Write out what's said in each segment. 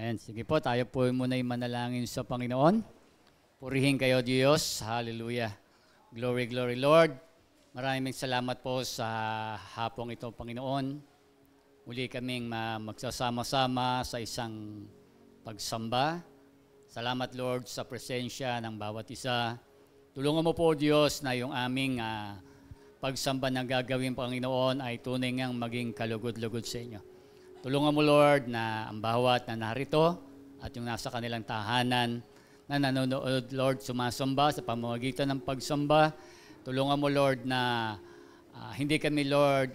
Amen. Sige po, tayo po muna yung manalangin sa Panginoon. Purihin kayo, Diyos. Hallelujah. Glory, glory, Lord. Maraming salamat po sa hapong ito, Panginoon. Muli kaming magsasama-sama sa isang pagsamba. Salamat, Lord, sa presensya ng bawat isa. Tulungan mo po, Diyos, na yung aming pagsamba na gagawin, Panginoon, ay tunay ngang maging kalugod-lugod sa inyo. Tulungan mo, Lord, na ang bawat na narito at yung nasa kanilang tahanan na nanonood, Lord, sumasamba sa pamamagitan ng pagsamba. Tulungan mo, Lord, na hindi kami, Lord,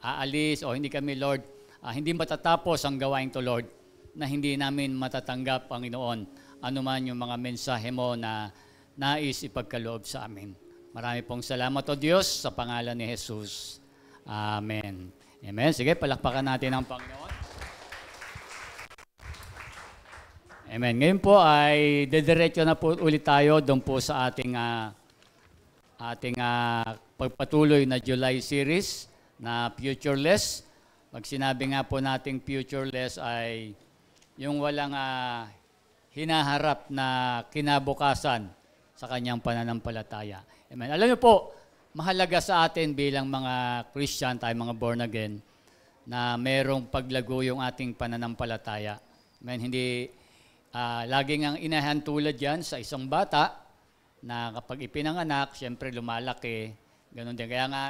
aalis o hindi kami, Lord, hindi matatapos ang gawain to, Lord, na hindi namin matatanggap, Panginoon, anuman yung mga mensahe mo na nais ipagkaloob sa amin. Marami pong salamat, O Diyos, sa pangalan ni Jesus. Amen. Amen. Sige, palakpakan natin ang Panginoon. Amen. Ngayon po ay dediretso na po ulit tayo doon po sa ating pagpatuloy na July series na Futureless. Pag sinabi nga po nating Futureless ay yung walang hinaharap na kinabukasan sa kanyang pananampalataya. Amen. Alam niyo po, mahalaga sa atin bilang mga Christian, tayo mga born again, na merong paglago yung ating pananampalataya. Amen. Hindi, laging ang inahan tulad yan sa isang bata na kapag ipinanganak, siyempre lumalaki. Ganon din. Kaya nga,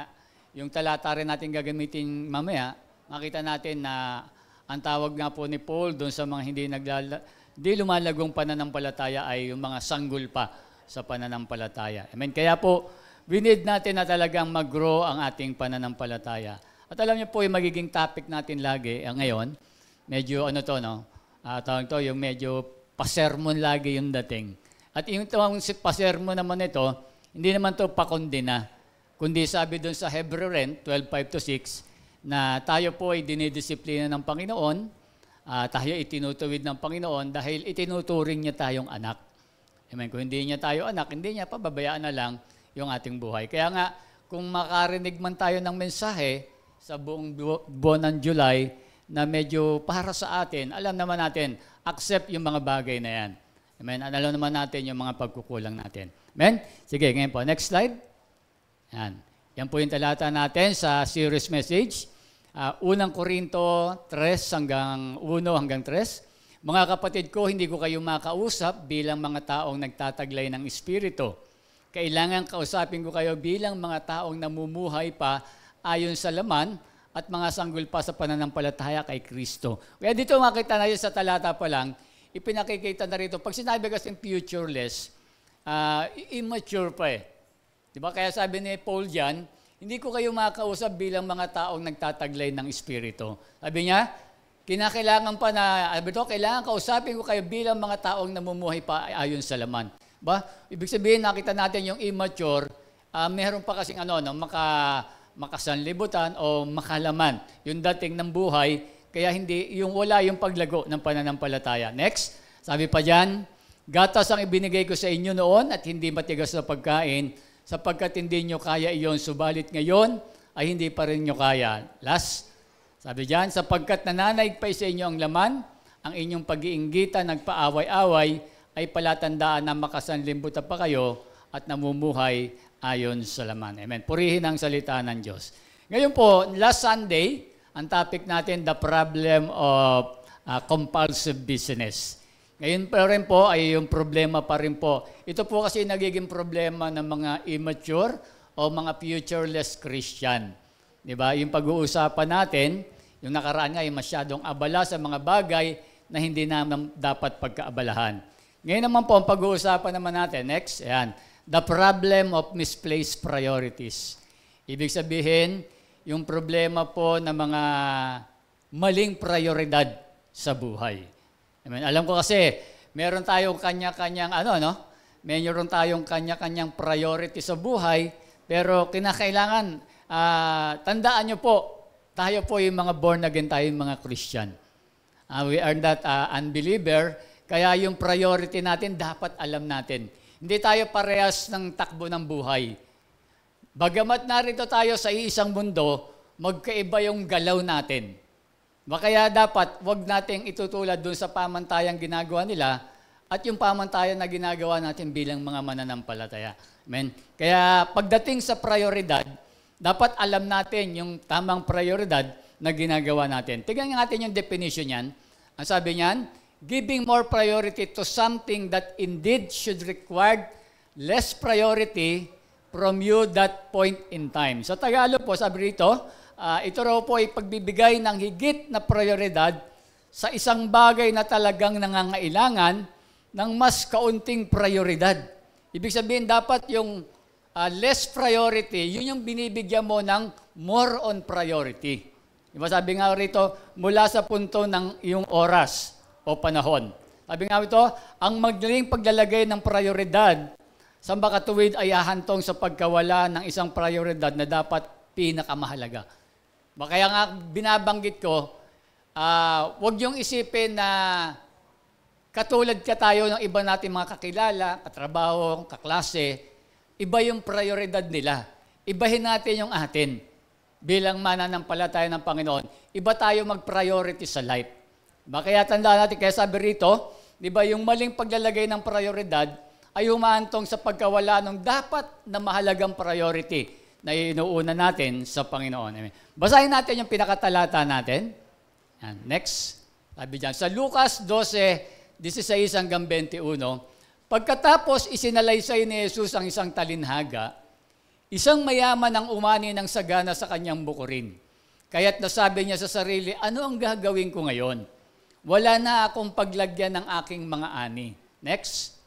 yung talata rin natin gagamitin mamaya, makita natin na ang tawag nga po ni Paul doon sa mga hindi lumalagong pananampalataya ay yung mga sanggol pa sa pananampalataya. Amen. Kaya po, we need natin na talagang mag-grow ang ating pananampalataya. At alam niyo po, yung magiging topic natin lagi, ngayon, medyo tawag to, yung medyo pasermon lagi yung dating. At yung pasermon naman ito, hindi naman to pakondena. Kundi sabi doon sa Hebrew rin, 12:5-6, na tayo po ay dinidisiplina ng Panginoon, tayo itinutuwid ng Panginoon dahil itinuturing niya tayong anak. Amen. Kung hindi niya tayo anak, hindi niya pababayaan na lang yung ating buhay. Kaya nga, kung makarinig man tayo ng mensahe sa buong buwan ng July na medyo para sa atin, alam naman natin, accept yung mga bagay na yan. Amen. Alam naman natin yung mga pagkukulang natin. Amen? Sige, ngayon po. Next slide. Yan. Yan po yung talata natin sa series message. Unang Korinto 1 hanggang 3. Mga kapatid ko, hindi ko kayo makausap bilang mga taong nagtataglay ng Espiritu. Kailangan kausapin ko kayo bilang mga taong namumuhay pa ayon sa laman at mga sanggol pa sa pananampalataya kay Kristo. Kaya dito makita na yun sa talata pa lang, ipinakikita na rito. Pag sinabi kasing futureless, immature pa eh. Diba? Kaya sabi ni Paul dyan, hindi ko kayo makausap bilang mga taong nagtataglay ng Espiritu. Sabi niya, kinakailangan pa na, kailangan kausapin ko kayo bilang mga taong namumuhay pa ayon sa laman. Ba? Ibig sabihin, nakita natin yung immature, meron pa kasing makasanlibutan o makalaman, yung dating ng buhay, kaya hindi, yung wala yung paglago ng pananampalataya. Next, sabi pa dyan, gatas ang ibinigay ko sa inyo noon at hindi matigas na pagkain, sapagkat hindi nyo kaya iyon, subalit ngayon ay hindi pa rin nyo kaya. Last, sabi dyan, sapagkat nananaig pa sa inyo ang laman, ang inyong pag-iinggitan, nagpaaway-away, ay palatandaan na makasanlibutan pa kayo at namumuhay ayon sa laman. Amen. Purihin ang salita ng Diyos. Ngayon po, last Sunday, ang topic natin, the problem of compulsive business. Ngayon pa rin po ay yung problema pa rin po. Ito po kasi nagiging problema ng mga immature o mga futureless Christian. Diba? Yung pag-uusapan natin, yung nakaraan nga ay masyadong abala sa mga bagay na hindi naman dapat pagkaabalahan. Ngayon naman po, ang pag-uusapan naman natin, next, ayan, the problem of misplaced priorities. Ibig sabihin, yung problema po ng mga maling prioridad sa buhay. Amen. Alam ko kasi, meron tayong kanya-kanyang, meron tayong kanya-kanyang priority sa buhay, pero kinakailangan, tandaan nyo po, tayo po yung mga born again, tayo yung mga Christian. We are not unbeliever, kaya yung priority natin, dapat alam natin. Hindi tayo parehas ng takbo ng buhay. Bagamat narito tayo sa isang mundo, magkaiba yung galaw natin. Kaya dapat wag nating itutulad doon sa pamantayang ginagawa nila at yung pamantayan na ginagawa natin bilang mga mananampalataya. Amen? Kaya pagdating sa prioridad, dapat alam natin yung tamang prioridad na ginagawa natin. Tignan natin yung definition niyan. Ang sabi niyan, giving more priority to something that indeed should require less priority from you that point in time. Sa Tagalog po, sabi rito, ito raw po ay pagbibigay ng higit na prioridad sa isang bagay na talagang nangangailangan ng mas kaunting prioridad. Ibig sabihin, dapat yung less priority, yun yung binibigyan mo ng more on priority. Diba sabi nga rito, mula sa punto ng iyong oras o panahon. Sabi nga rito, ang magaling paglalagay ng prioridad sa makatuwid ay hahantong sa pagkawala ng isang prioridad na dapat pinakamahalaga. Kaya nga binabanggit ko, huwag yung isipin na katulad ka tayo ng iba natin mga kakilala, katrabaho, kaklase, iba yung prioridad nila. Ibahin natin yung atin. Bilang mananampalataya ng Panginoon, iba tayo mag-priority sa life. Kaya tandaan natin, kaya sabi rito, di ba yung maling paglalagay ng prioridad ay humahantong sa pagkawala ng dapat na mahalagang priority na inuuna natin sa Panginoon. Amen. Basahin natin yung pinakatalata natin. Yan. Next. Sabi dyan, sa Lucas 12:16 hanggang 21, pagkatapos isinalaysay ni Jesus ang isang talinhaga, isang mayaman ang umani ng sagana sa kanyang bukurin. Kaya't nasabi niya sa sarili, ano ang gagawin ko ngayon? Wala na akong paglagyan ng aking mga ani. Next.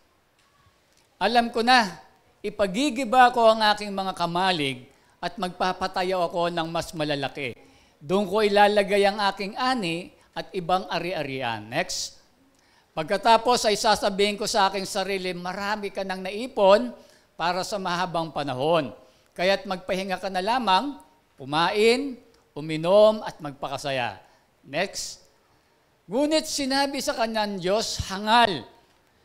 Alam ko na, ipagigiba ko ang aking mga kamalig at magpapatayo ako ng mas malalaki. Doon ko ilalagay ang aking ani at ibang ari-arian. Next. Pagkatapos ay sasabihin ko sa aking sarili, marami ka nang naipon para sa mahabang panahon. Kaya't magpahinga ka na lamang, kumain, uminom, at magpakasaya. Next. Ngunit sinabi sa kanyang Diyos, hangal,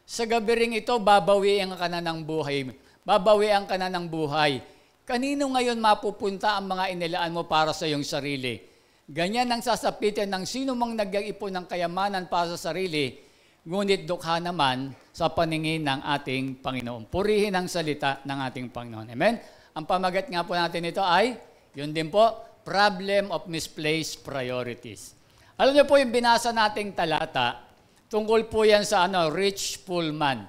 sa gabi ring ito, babawian ka na ng buhay. Babawian ka na ng buhay. Kanino ngayon mapupunta ang mga inilaan mo para sa iyong sarili? Ganyan ang sasapitin ng sino mang nag-iipon ng kayamanan para sa sarili, ngunit dukha naman sa paningin ng ating Panginoon. Purihin ang salita ng ating Panginoon. Amen? Ang pamagat nga po natin ito ay, yun din po, problem of misplaced priorities. Alam niyo po yung binasa nating talata, tungkol po yan sa rich fool man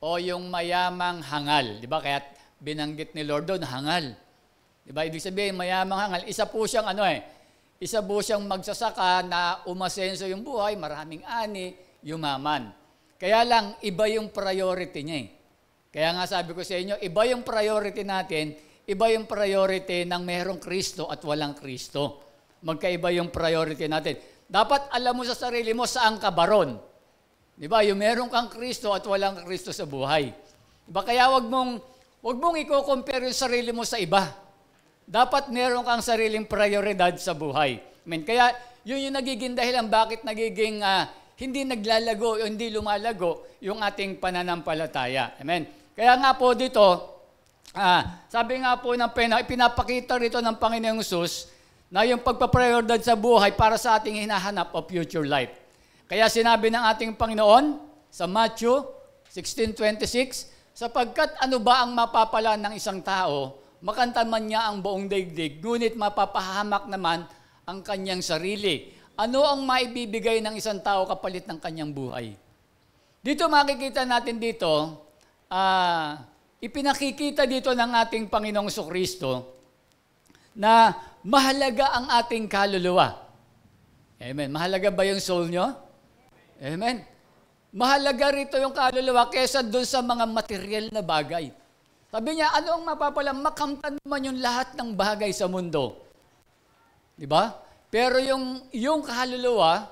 o yung mayamang hangal. Di ba? Kaya binanggit ni Lord doon, hangal. Di ba? Ibig sabihin, mayamang hangal. Isa po siyang isa po siyang magsasaka na umasenso yung buhay, maraming ani, yumaman. Kaya lang, iba yung priority niya Kaya nga sabi ko sa inyo, iba yung priority natin, iba yung priority ng merong Kristo at walang Kristo. Magkaiba yung priority natin. Dapat alam mo sa sarili mo saan ka baron. Di ba? Yung meron kang Kristo at walang Kristo sa buhay. Diba? Kaya wag mong i-compare yung sarili mo sa iba. Dapat meron kang sariling prioridad sa buhay. Kaya yun yung nagiging dahilan bakit nagiging hindi naglalago o hindi lumalago yung ating pananampalataya. Amen. Kaya nga po dito, sabi nga po ng pinapakita rito ng Panginoong Hesus na yung pagpaprioridad sa buhay para sa ating hinahanap of future life. Kaya sinabi ng ating Panginoon sa Matthew 16:26, sapagkat ano ba ang mapapala ng isang tao, makanta man niya ang buong daigdig, ngunit mapapahamak naman ang kanyang sarili. Ano ang maibibigay ng isang tao kapalit ng kanyang buhay? Dito makikita natin dito, ipinakikita dito ng ating Panginoong Kristo na mahalaga ang ating kaluluwa. Amen. Mahalaga ba yung soul nyo? Amen. Mahalaga rito yung kaluluwa kesa doon sa mga material na bagay. Sabi niya, ano ang mapapala? Makamtan naman yung lahat ng bagay sa mundo. Di ba? Pero yung kaluluwa,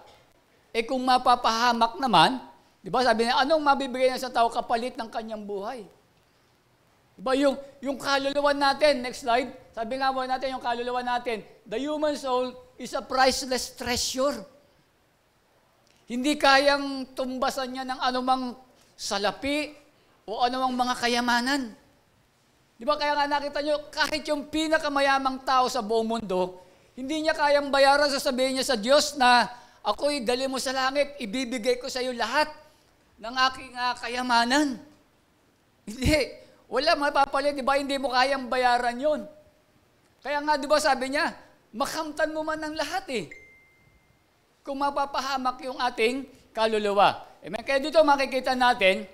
kung mapapahamak naman, di ba? Sabi niya, anong mabibigay na sa tao kapalit ng kanyang buhay? Di ba? Yung kaluluwa natin, next slide, sabi nga mo natin, yung kaluluwa natin, the human soul is a priceless treasure. Hindi kayang tumbasan niya ng anumang salapi o anumang mga kayamanan. Di ba? Kaya nga nakita nyo, kahit yung pinakamayamang tao sa buong mundo, Hindi niya kayang bayaran, sasabihin niya sa Diyos na, ako'y dali mo sa langit, ibibigay ko sa iyo lahat ng aking kayamanan. Hindi. Wala mapapalit, di ba? Hindi mo kayang bayaran yon. Kaya nga, di ba sabi niya, makamtan mo man ng lahat eh. Kung mapapahamak yung ating kaluluwa. Amen? Kaya dito makikita natin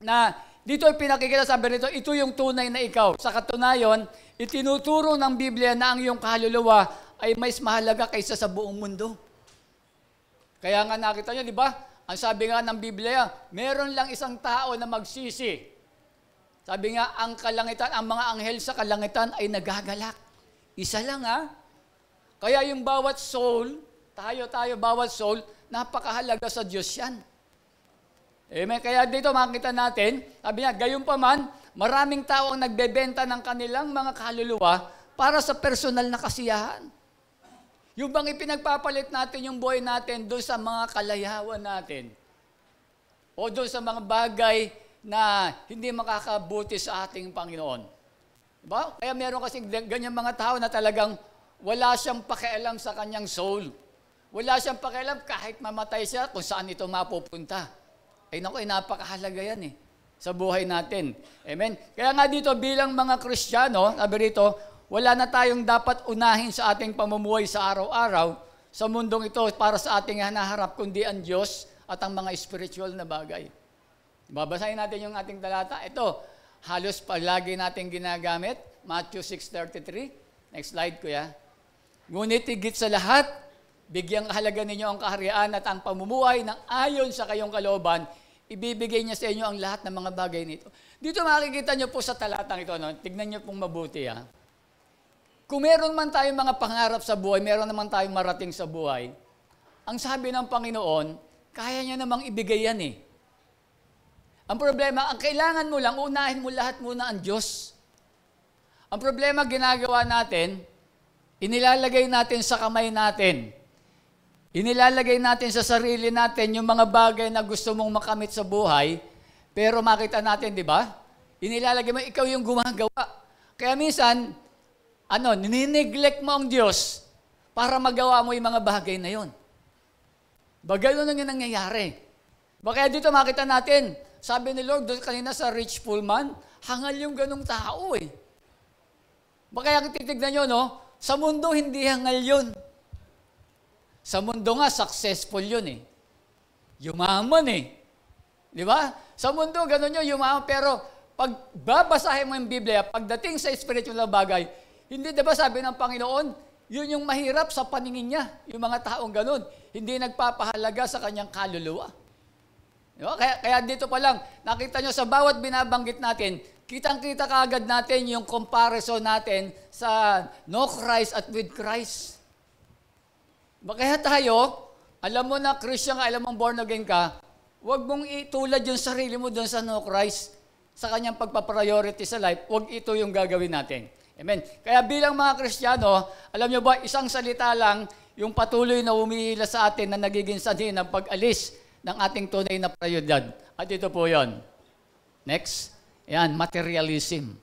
na dito pinakikita, sabi rito, ito yung tunay na ikaw. Sa katunayon, itinuturo ng Biblia na ang iyong kaluluwa ay mas mahalaga kaysa sa buong mundo. Kaya nga nakita nyo, di ba? Ang sabi nga ng Biblia, meron lang isang tao na magsisi. Sabi nga, ang kalangitan, ang mga anghel sa kalangitan ay nagagalak. Isa lang Kaya yung bawat soul, bawat soul, napakahalaga sa Diyos yan. Amen. Kaya dito makikita natin, sabi niya, gayunpaman, maraming tao ang nagbebenta ng kanilang mga kaluluwa para sa personal na kasiyahan. Yung bang ipinagpapalit natin yung buhay natin doon sa mga kalayawan natin o doon sa mga bagay na hindi makakabuti sa ating Panginoon. Diba? Kaya meron kasi ganyan mga tao na talagang wala siyang pakialam sa kanyang soul. Wala siyang pakialam kahit mamatay siya kung saan ito mapupunta. Ay naku, napakahalaga yan sa buhay natin. Amen? Kaya nga dito bilang mga Kristiyano, sabi rito, wala na tayong dapat unahin sa ating pamumuhay sa araw-araw sa mundong ito para sa ating hinaharap, kundi ang Diyos at ang mga spiritual na bagay. Babasahin natin yung ating talata. Ito, halos palagi natin ginagamit. Matthew 6:33. Next slide, kuya. Ngunit higit sa lahat, bigyang kahalaga ninyo ang kaharian at ang pamumuhay ng ayon sa kayong kalooban, ibibigay niya sa inyo ang lahat ng mga bagay nito. Dito makikita niyo po sa talatang ito, tignan niyo pong mabuti. Kung meron man tayong mga pangarap sa buhay, meron naman tayong marating sa buhay, ang sabi ng Panginoon, kaya niya namang ibigay yan Ang problema, ang kailangan mo lang, unahin mo lahat muna ang Diyos. Ang problema, ginagawa natin, inilalagay natin sa kamay natin. Inilalagay natin sa sarili natin yung mga bagay na gusto mong makamit sa buhay, pero makita natin, di ba? Inilalagay mo, ikaw yung gumagawa. Kaya minsan, ninineglect mo ang Diyos para magawa mo yung mga bagay na yon. Bagay nun ang nangyayari. Kaya dito makita natin, sabi ni Lord doon kanina sa rich fool man, hangal yung ganong tao Kaya titignan nyo, sa mundo hindi hangal yun. Sa mundo nga, successful yun Yumaman Di ba? Sa mundo, gano'n yun, yumaman. Pero pag babasahin mo yung Biblia, pagdating sa spiritual na bagay, hindi diba sabi ng Panginoon, yun yung mahirap sa paningin niya, yung mga taong gano'n. Hindi nagpapahalaga sa kanyang kaluluwa. Diba? Kaya dito pa lang, nakita nyo sa bawat binabanggit natin, kitang-kita kaagad natin yung comparison natin sa no Christ at with Christ. Kaya tayo, alam mo na Christian ka, alam mong born again ka, huwag mong itulad yung sarili mo doon sa no Christ, sa kanyang pagpapriority sa life, huwag ito yung gagawin natin. Amen. Kaya bilang mga Kristiyano, alam nyo ba, isang salita lang, yung patuloy na humihila sa atin na nagiging sanhi ng pag-alis ng ating tunay na prioridad. At ito po yon. Next. Yan, materialism.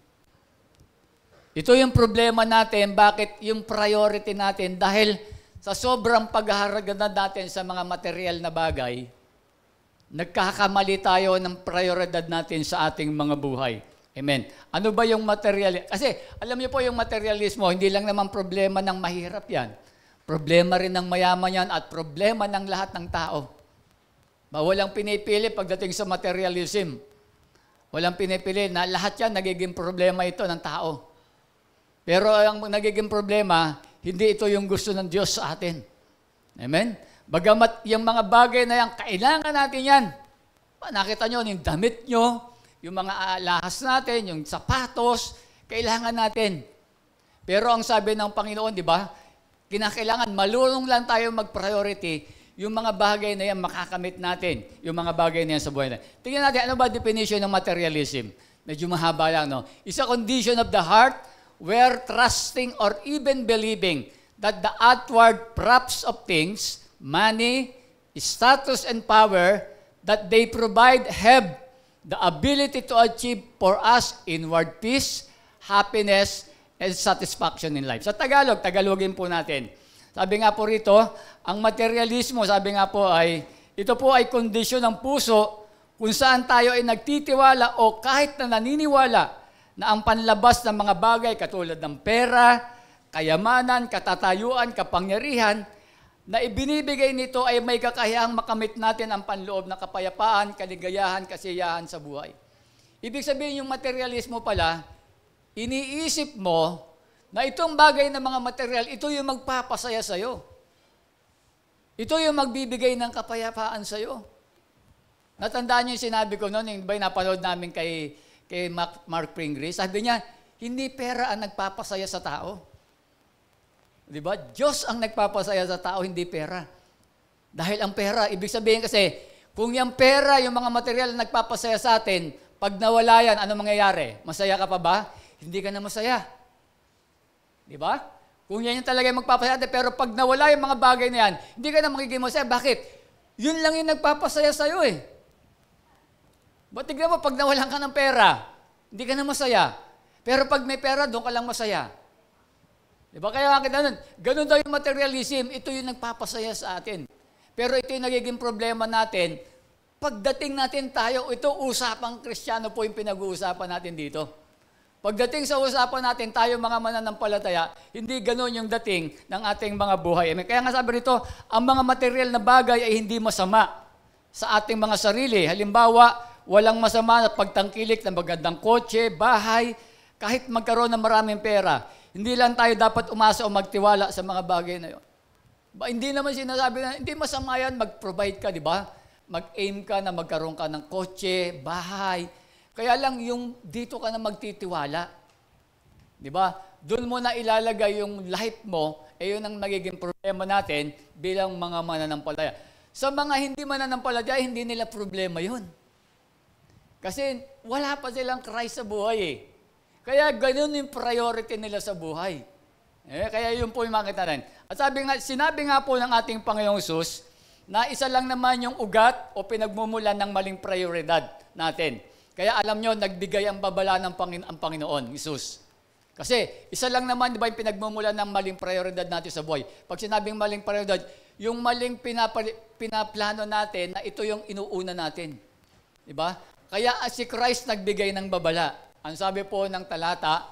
Ito yung problema natin, bakit yung priority natin, dahil sa sobrang paghaharagan natin sa mga material na bagay, nagkakamali tayo ng prioridad natin sa ating mga buhay. Amen. Ano ba yung material? Kasi alam niyo po yung materialismo, hindi lang naman problema ng mahirap yan. Problema rin ng mayaman yan at problema ng lahat ng tao. Walang pinipili pagdating sa materialism. Walang pinipili na lahat yan nagiging problema ito ng tao. Pero ang nagiging problema, hindi ito yung gusto ng Diyos sa atin. Amen? Bagamat yung mga bagay na yan, kailangan natin yan. Nakita nyo, yung damit nyo, yung mga alahas natin, yung sapatos, kailangan natin. Pero ang sabi ng Panginoon, di ba, kinakailangan, malulong lang tayo mag-priority, yung mga bagay na yan makakamit natin, yung mga bagay na yan sa buhay natin. Tingnan natin, ano ba definition ng materialism? Medyo mahaba lang, no? It's a condition of the heart where trusting or even believing that the outward props of things, money, status, and power that they provide have the ability to achieve for us inward peace, happiness, and satisfaction in life. Sa Tagalogin po natin. Sabi nga po rito, ang materialismo, sabi nga po ito po ay kondisyon ng puso kung saan tayo ay nagtitiwala o kahit na naniniwala na ang panlabas ng mga bagay katulad ng pera, kayamanan, katatayuan, kapangyarihan, na ibinibigay nito ay may kakayahang makamit natin ang panloob na kapayapaan, kaligayahan, kasiyahan sa buhay. Ibig sabihin yung materialismo pala, iniisip mo na itong bagay na mga material, ito yung magpapasaya sa'yo. Ito yung magbibigay ng kapayapaan sa'yo. Natandaan niyo yung sinabi ko noon, yung napanood namin kay Mark Pringris, sabi niya, hindi pera ang nagpapasaya sa tao. Di ba? Diyos ang nagpapasaya sa tao, hindi pera. Dahil ang pera, ibig sabihin kasi, kung yung pera, yung mga material na nagpapasaya sa atin, pag nawala yan, ano mangyayari? Masaya ka pa ba? Hindi ka na masaya. Di ba? Kung yan yung talaga yung magpapasaya natin, pero pag nawala yung mga bagay na yan, hindi ka na magiging masaya. Bakit? Yun lang yung nagpapasaya sa'yo eh. Ba't tignan mo, pag nawalan ka ng pera, hindi ka na masaya. Pero pag may pera, doon ka lang masaya. Diba? Kaya makita nun, ganun daw yung materialism, ito yung nagpapasaya sa atin. Pero ito yung nagiging problema natin, pagdating natin tayo, ito usapang Kristiyano po yung pinag-uusapan natin dito. Pagdating sa usapan natin, tayo mga mananampalataya, hindi ganun yung dating ng ating mga buhay. Kaya nga sabi rito, ang mga material na bagay ay hindi masama sa ating mga sarili. Halimbawa, walang masama na pagtangkilik ng magandang kotse, bahay, kahit magkaroon ng maraming pera. Hindi lang tayo dapat umasa o magtiwala sa mga bagay na yun. Hindi naman sinasabi na, hindi masama yan, mag-provide ka, di ba? Mag-aim ka na magkaroon ka ng kotse, bahay. Kaya lang yung dito ka na magtitiwala. Di ba? Doon mo na ilalagay yung life mo, yun ang magiging problema natin bilang mga mananampalataya. Sa mga hindi mananampalataya, hindi nila problema yun. Kasi wala pa silang Christ sa buhay eh. Kaya ganun yung priority nila sa buhay. Kaya yun po yung makita rin. At sinabi nga po ng ating Panginoong Hesus na isa lang naman yung ugat o pinagmumulan ng maling prioridad natin. Kaya alam nyo, nagbigay ang babala ng Panginoon, Hesus. Kasi isa lang naman, di ba, yung pinagmumulan ng maling prioridad natin sa buhay. Pag sinabing maling prioridad, yung maling pinaplano natin na ito yung inuuna natin. Di ba? Kaya si Christ nagbigay ng babala. Ang sabi po ng talata,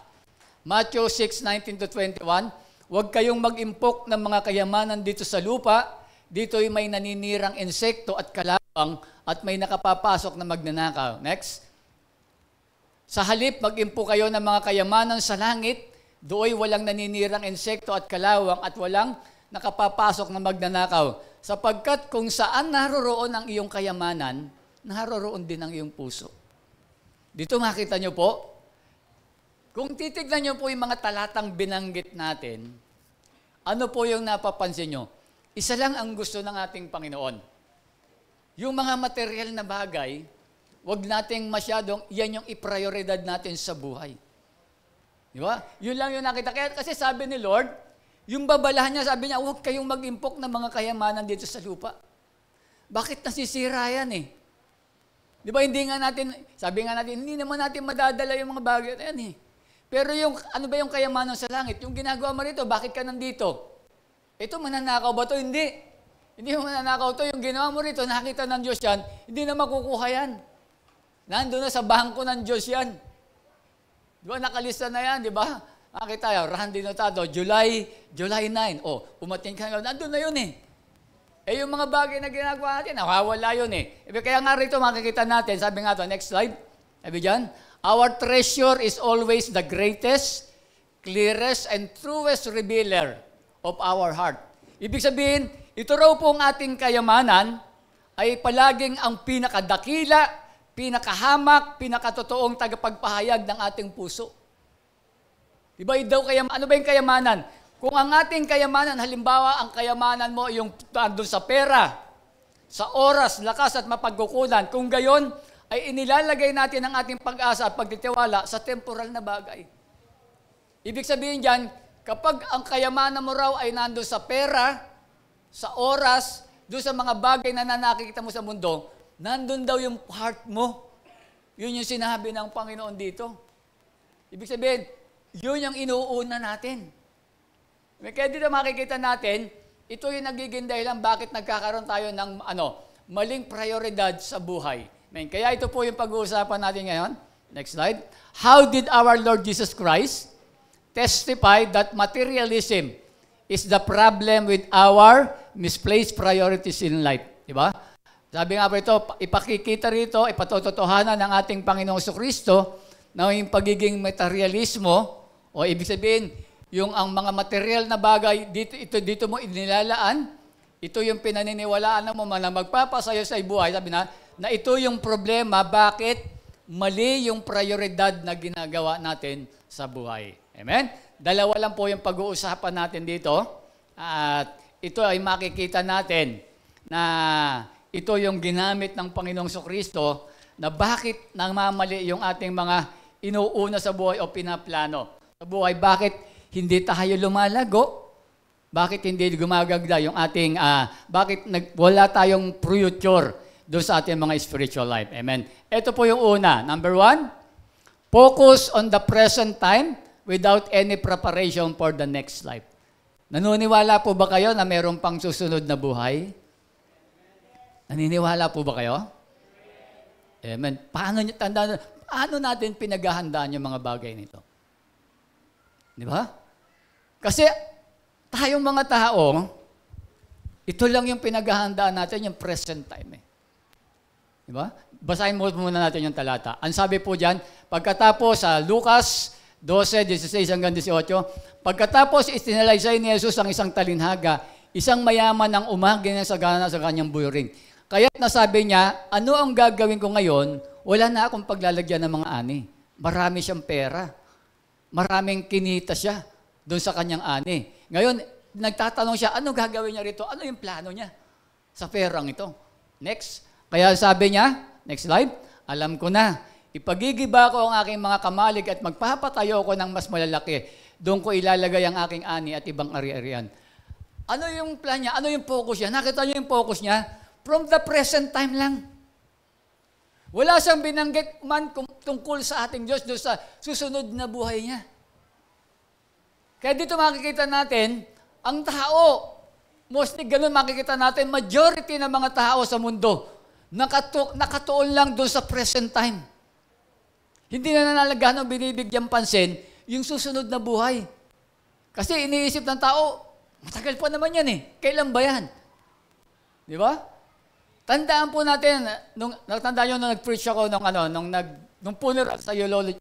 Matthew 6:19-21, huwag kayong mag-impok ng mga kayamanan dito sa lupa, dito'y may naninirang insekto at kalawang at may nakapapasok na magnanakaw. Next. Sa halip, mag-impok kayo ng mga kayamanan sa langit, do'y walang naninirang insekto at kalawang at walang nakapapasok na magnanakaw. Sapagkat kung saan naroroon ang iyong kayamanan, naroroon din ang iyong puso. Dito makita nyo po, kung titignan nyo po yung mga talatang binanggit natin, ano po yung napapansin nyo? Isa lang ang gusto ng ating Panginoon. Yung mga material na bagay, wag nating masyadong, yan yung iprioridad natin sa buhay. Di ba? Yun lang yung nakita. Kaya kasi sabi ni Lord, yung babalahan niya, sabi niya, huwag kayong mag-impok ng mga kayamanan dito sa lupa. Bakit nasisira yan eh? Di ba, hindi nga natin, sabi nga natin, hindi naman natin madadala yung mga bagay na yan eh. Pero yung, ano ba yung kayamanan sa langit? Yung ginagawa mo rito, bakit ka nandito? Ito, mananakaw ba to? Hindi. Hindi mo mananakaw to. Yung ginawa mo rito, nakita ng Diyos yan, hindi na makukuha yan. Nandun na sa bangko ng Diyos yan. Di ba, nakalista na yan, di ba? Nakita yan, Randy Notado, July 9. Umating ka nga, nandun na yun eh. Yung mga bagay na ginagawa natin, nawawala yun eh. Kaya nga rito makikita natin, sabi nga to, next slide, sabi dyan, our treasure is always the greatest, clearest, and truest revealer of our heart. Ibig sabihin, ito raw po ang ating kayamanan ay palaging ang pinakadakila, pinakahamak, pinakatotoong tagapagpahayag ng ating puso. Diba, ano ba yung kayamanan? Kung ang ating kayamanan, halimbawa, ang kayamanan mo yung doon sa pera, sa oras, lakas at mapagkukunan, kung gayon, ay inilalagay natin ang ating pag-asa at pagtitiwala sa temporal na bagay. Ibig sabihin dyan, kapag ang kayamanan mo raw ay nandun sa pera, sa oras, doon sa mga bagay na nakikita mo sa mundo, nandun daw yung heart mo. Yun yung sinabi ng Panginoon dito. Ibig sabihin, Yun yung inuuna natin. Kaya dito makikita natin, ito yung nagiging dahilan bakit nagkakaroon tayo ng maling prioridad sa buhay. Kaya ito po yung pag-uusapan natin ngayon. Next slide. How did our Lord Jesus Christ testify that materialism is the problem with our misplaced priorities in life? Diba? Sabi nga po ito, ipakikita rito, ipatotohanan ng ating Panginoong Kristo na yung pagiging materialismo, o ibig sabihin, yung ang mga material na bagay, dito mo inilalaan, ito yung pinaniniwalaan mo na magpapasayo sa buhay. Sabi na ito yung problema, bakit mali yung prioridad na ginagawa natin sa buhay. Amen? Dalawa lang po yung pag-uusapan natin dito. At ito ay makikita natin na ito yung ginamit ng Panginoong Kristo na bakit namamali yung ating mga inuuna sa buhay o pinaplano. Sa buhay, bakit hindi tayo lumalago? Bakit hindi gumagagda yung ating, bakit wala tayong future doon sa ating mga spiritual life? Amen. Ito po yung una. Number 1, focus on the present time without any preparation for the next life. Naniniwala po ba kayo na mayroon pang susunod na buhay? Naniniwala po ba kayo? Amen. Paano natin pinaghahandaan yung mga bagay nito? Di ba? Kasi tayong mga tao, ito lang yung pinaghahandaan natin, yung present time. Di ba? Basahin muna natin yung talata. Ang sabi po dyan, pagkatapos sa Lucas 12:16 hanggang 18, pagkatapos itinalaysay ni Jesus ang isang talinhaga, isang mayaman ang umahagi ng sagana sa kanyang buhiring. Kaya't nasabi niya, ano ang gagawin ko ngayon? Wala na akong paglalagyan ng mga ani. Marami siyang pera. Maraming kinita siya doon sa kanyang ani. Ngayon, nagtatanong siya, ano gagawin niya rito? Ano yung plano niya sa perang ito? Next. Kaya sabi niya, next slide, alam ko na, ipagigiba ko ang aking mga kamalig at magpapatayo ko ng mas malalaki. Doon ko ilalagay ang aking ani at ibang ari-arian. Ano yung plan niya? Ano yung focus niya? Nakita niyo yung focus niya? From the present time lang. Wala siyang binanggit man tungkol sa ating Diyos doon sa susunod na buhay niya. Kaya dito makikita natin, ang tao, mostly ganun makikita natin, majority ng mga tao sa mundo, nakatuon lang doon sa present time. Hindi na nalagahan o binibigyan pansin yung susunod na buhay. Kasi iniisip ng tao, matagal pa naman yan eh. Kailan ba yan? Di ba? Tandaan po natin, natandaan nyo nung nag-preach ako nung funeral sa eulogy.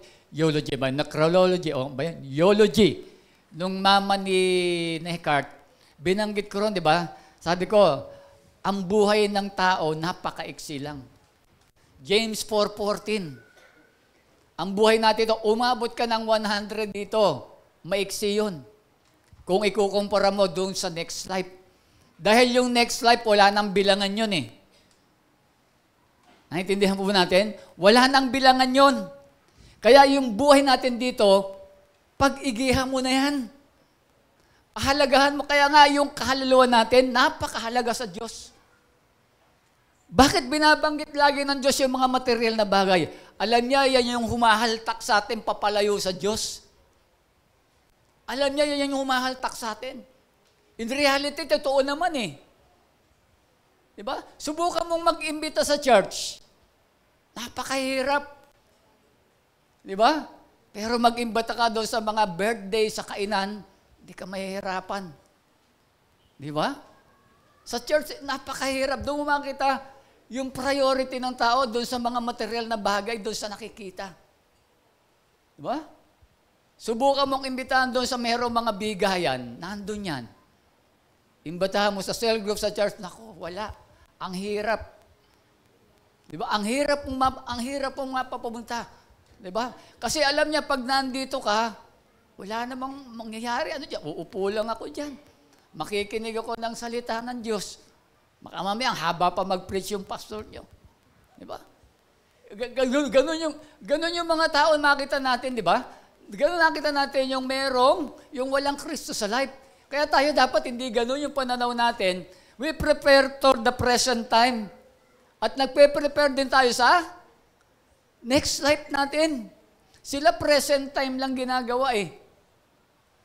Nung mama ni Eckhart, binanggit ko ron, di ba? Sabi ko, ang buhay ng tao, napaka-iksi lang. James 4:14. Ang buhay natin ito, umabot ka ng 100 dito, maiksi yun. Kung ikukumpara mo doon sa next life. Dahil yung next life, wala nang bilangan yun eh. Naintindihan po natin? Wala nang bilangan yon. Kaya yung buhay natin dito, pag-igihan mo na yan. Pahalagahan mo. Kaya nga yung kahaluluan natin, napakahalaga sa Diyos. Bakit binabanggit lagi ng Diyos yung mga material na bagay? Alam niya, yan yung humahaltak sa atin papalayo sa Diyos. Alam niya, yan yung humahaltak sa atin. In reality, totoo naman eh. Diba? Subukan mong mag-imbita sa church. Napakahirap. Diba? Pero mag-imbita ka doon sa mga birthday, sa kainan, hindi ka mahihirapan. Diba? Sa church, napakahirap. Doon mo makita yung priority ng tao doon sa mga material na bagay, doon sa nakikita. Diba? Subukan mong imbitahan doon sa mayroong mga bigayan, nandun yan. Imbitahan mo sa cell group sa church, naku, wala. Ang hirap. Diba? Ang hirap mong mapapunta. Diba? Kasi alam niya, pag nandito ka, wala namang mangyayari. Ano dyan? Uupo lang ako dyan. Makikinig ako ng salita ng Diyos. Makamami, ang haba pa mag-preach yung pastor niyo. Diba? Ganun yung mga tao makita natin, diba? Ganun nakita natin yung yung walang Kristo sa life. Kaya tayo dapat hindi ganun yung pananaw natin. We prepare for the present time. At nagpe-prepare din tayo sa next life natin. Sila present time lang ginagawa eh.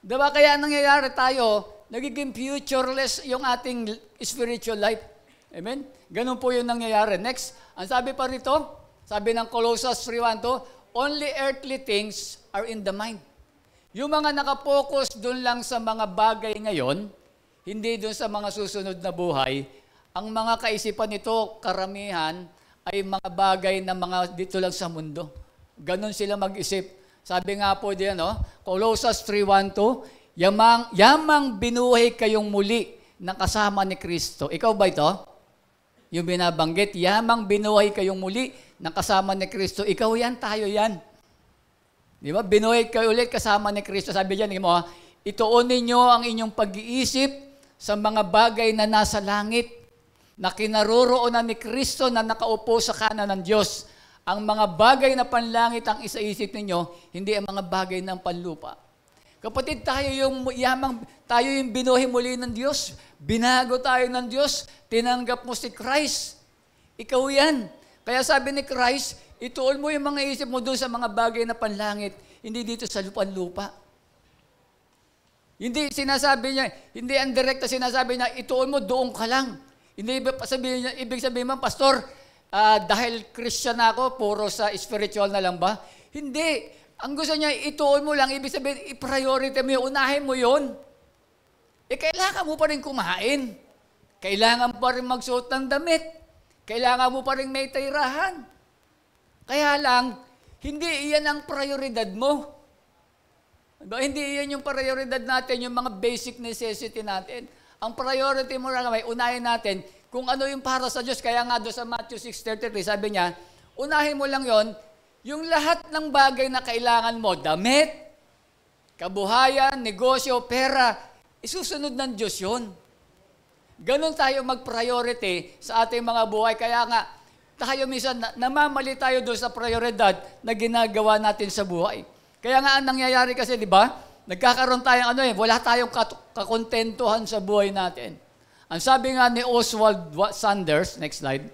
Diba? Kaya nangyayari tayo, nagiging futureless yung ating spiritual life. Amen? Ganun po yung nangyayari. Next, ang sabi pa rito, sabi ng Colossians 3:1, only earthly things are in the mind. Yung mga nakapokus doon lang sa mga bagay ngayon, hindi doon sa mga susunod na buhay, ang mga kaisipan nito, karamihan, ay mga bagay na mga dito lang sa mundo. Ganon sila mag-isip. Sabi nga po diyan, Colossians 3:1, yamang binuhay kayong muli na kasama ni Kristo. Ikaw ba ito? Yung binabanggit, yamang binuhay kayong muli na kasama ni Kristo. Ikaw yan, tayo yan. Di ba? Binuhay kayo ulit kasama ni Kristo. Sabi diyan, ituunin niyo ang inyong pag-iisip sa mga bagay na nasa langit, na kinaroroonan ni Kristo na nakaupo sa kanan ng Diyos. Ang mga bagay na panlangit ang isaisip ninyo, hindi ang mga bagay ng panlupa. Kapatid, tayo yung binuhay muli ng Diyos. Binago tayo ng Diyos. Tinanggap mo si Christ. Ikaw yan. Kaya sabi ni Christ, ituon mo yung mga isip mo doon sa mga bagay na panlangit, hindi dito sa lupa. Hindi sinasabi niya, hindi ang direkta sinasabi niya, ituon mo doon ka lang. Hindi ibig sabihin mo, Pastor, dahil Christian ako, puro sa spiritual na lang ba? Hindi. Ang gusto niya, ituon mo lang, ibig sabihin, i-priority mo yun, unahin mo yun. Kailangan mo pa rin kumain. Kailangan pa rin magsuot ng damit. Kailangan mo pa rin may tirahan. Kaya lang, hindi iyan ang prioridad mo. Diba? Hindi iyan yung prioridad natin, yung mga basic necessity natin. Ang priority mo lang, unahin natin kung ano yung para sa Diyos. Kaya nga doon sa Matthew 6:33, sabi niya, unahin mo lang yon, yung lahat ng bagay na kailangan mo, damit, kabuhayan, negosyo, pera, isusunod ng Diyos yun. Ganon tayo mag-priority sa ating mga buhay. Kaya nga, tayo minsan, namamali tayo doon sa prioridad na ginagawa natin sa buhay. Kaya nga, ang nangyayari kasi, di ba, nagkakaroon tayong wala tayong kakontentuhan sa buhay natin. Ang sabi nga ni Oswald Sanders, next slide,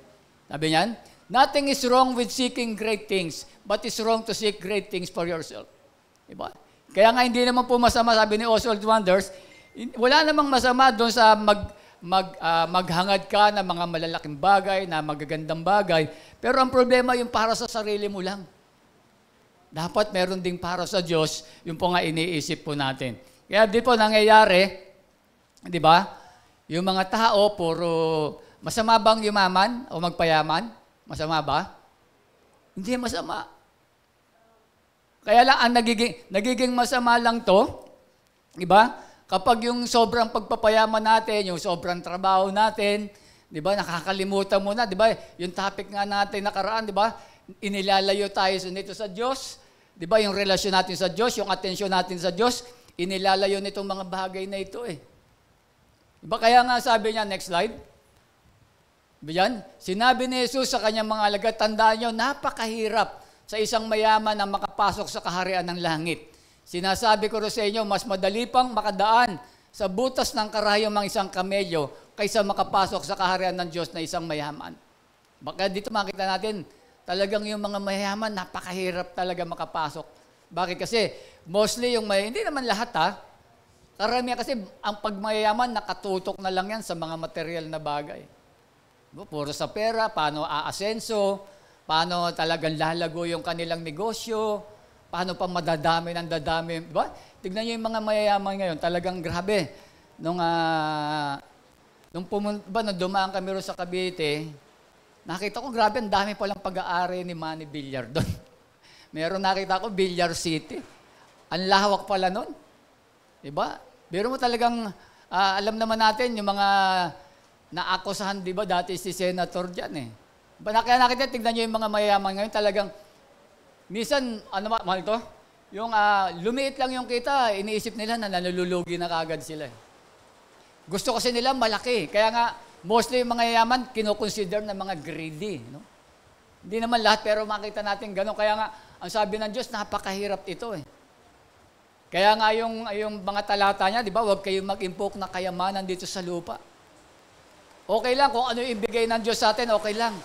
sabi niyan, nothing is wrong with seeking great things, but it's wrong to seek great things for yourself. Diba? Kaya nga hindi naman po masama, sabi ni Oswald Sanders, wala namang masama doon sa maghangad ka ng mga malalaking bagay, na magagandang bagay, pero ang problema yung para sa sarili mo lang. Dapat meron ding para sa Diyos, yung po nga iniisip po natin. Kaya di po nangyayari, di ba? Yung mga tao, puro, masama bang yumaman o magpayaman? Masama ba? Hindi masama. Kaya lang, ang nagiging masama lang to, di ba? Kapag yung sobrang pagpapayaman natin, yung sobrang trabaho natin, di ba? Nakakalimutan mo na, di ba? Yung topic nga natin nakaraan, di ba? Inilalayo tayo nito sa Diyos. Di ba? Yung relasyon natin sa Diyos, yung atensyon natin sa Diyos, inilalayo nitong mga bagay na ito eh. Di ba? Kaya nga sabi niya, next slide. Diyan, sinabi ni Jesus sa kanyang mga alagad, tandaan nyo, napakahirap sa isang mayaman na makapasok sa kaharian ng langit. Sinasabi ko rin sa inyo, mas madali pang makadaan sa butas ng karayom ng isang kamelyo kaysa makapasok sa kaharian ng Diyos na isang mayaman. Baka dito makita natin, talagang yung mga mayaman, napakahirap talaga makapasok. Bakit? Kasi mostly yung hindi naman lahat karamihan kasi ang pagmayaman, nakatutok na lang yan sa mga material na bagay. Puro sa pera, paano aasenso, paano talagang lalago yung kanilang negosyo, paano pa madadami ng dadami. Diba? Tignan nyo yung mga mayayaman ngayon, talagang grabe. Nung dumaan kami rin sa Cavite, nakita ko, grabe, ang dami palang pag-aari ni Manny Villar doon. Meron nakita ko, Villar City. Ang lawak pala nun. Diba? Pero mo talagang, alam naman natin, yung mga naakusahan, diba, dati si Senator dyan eh. Kaya nakita, tignan nyo yung mga mayayaman ngayon, talagang, minsan, mahal ito? Yung lumiit lang yung kita, iniisip nila na nalulugi na kagad sila. Gusto kasi nila malaki. Kaya nga, mostly yung mga yayaman, kinoconsider na mga greedy. No? Hindi naman lahat, pero makita natin gano'n. Kaya nga, ang sabi ng Diyos, napakahirap ito eh. Kaya nga yung mga talata niya, di ba, huwag kayong mag-impok na kayamanan dito sa lupa. Okay lang, kung ano yung ibigay ng Diyos sa atin, okay lang.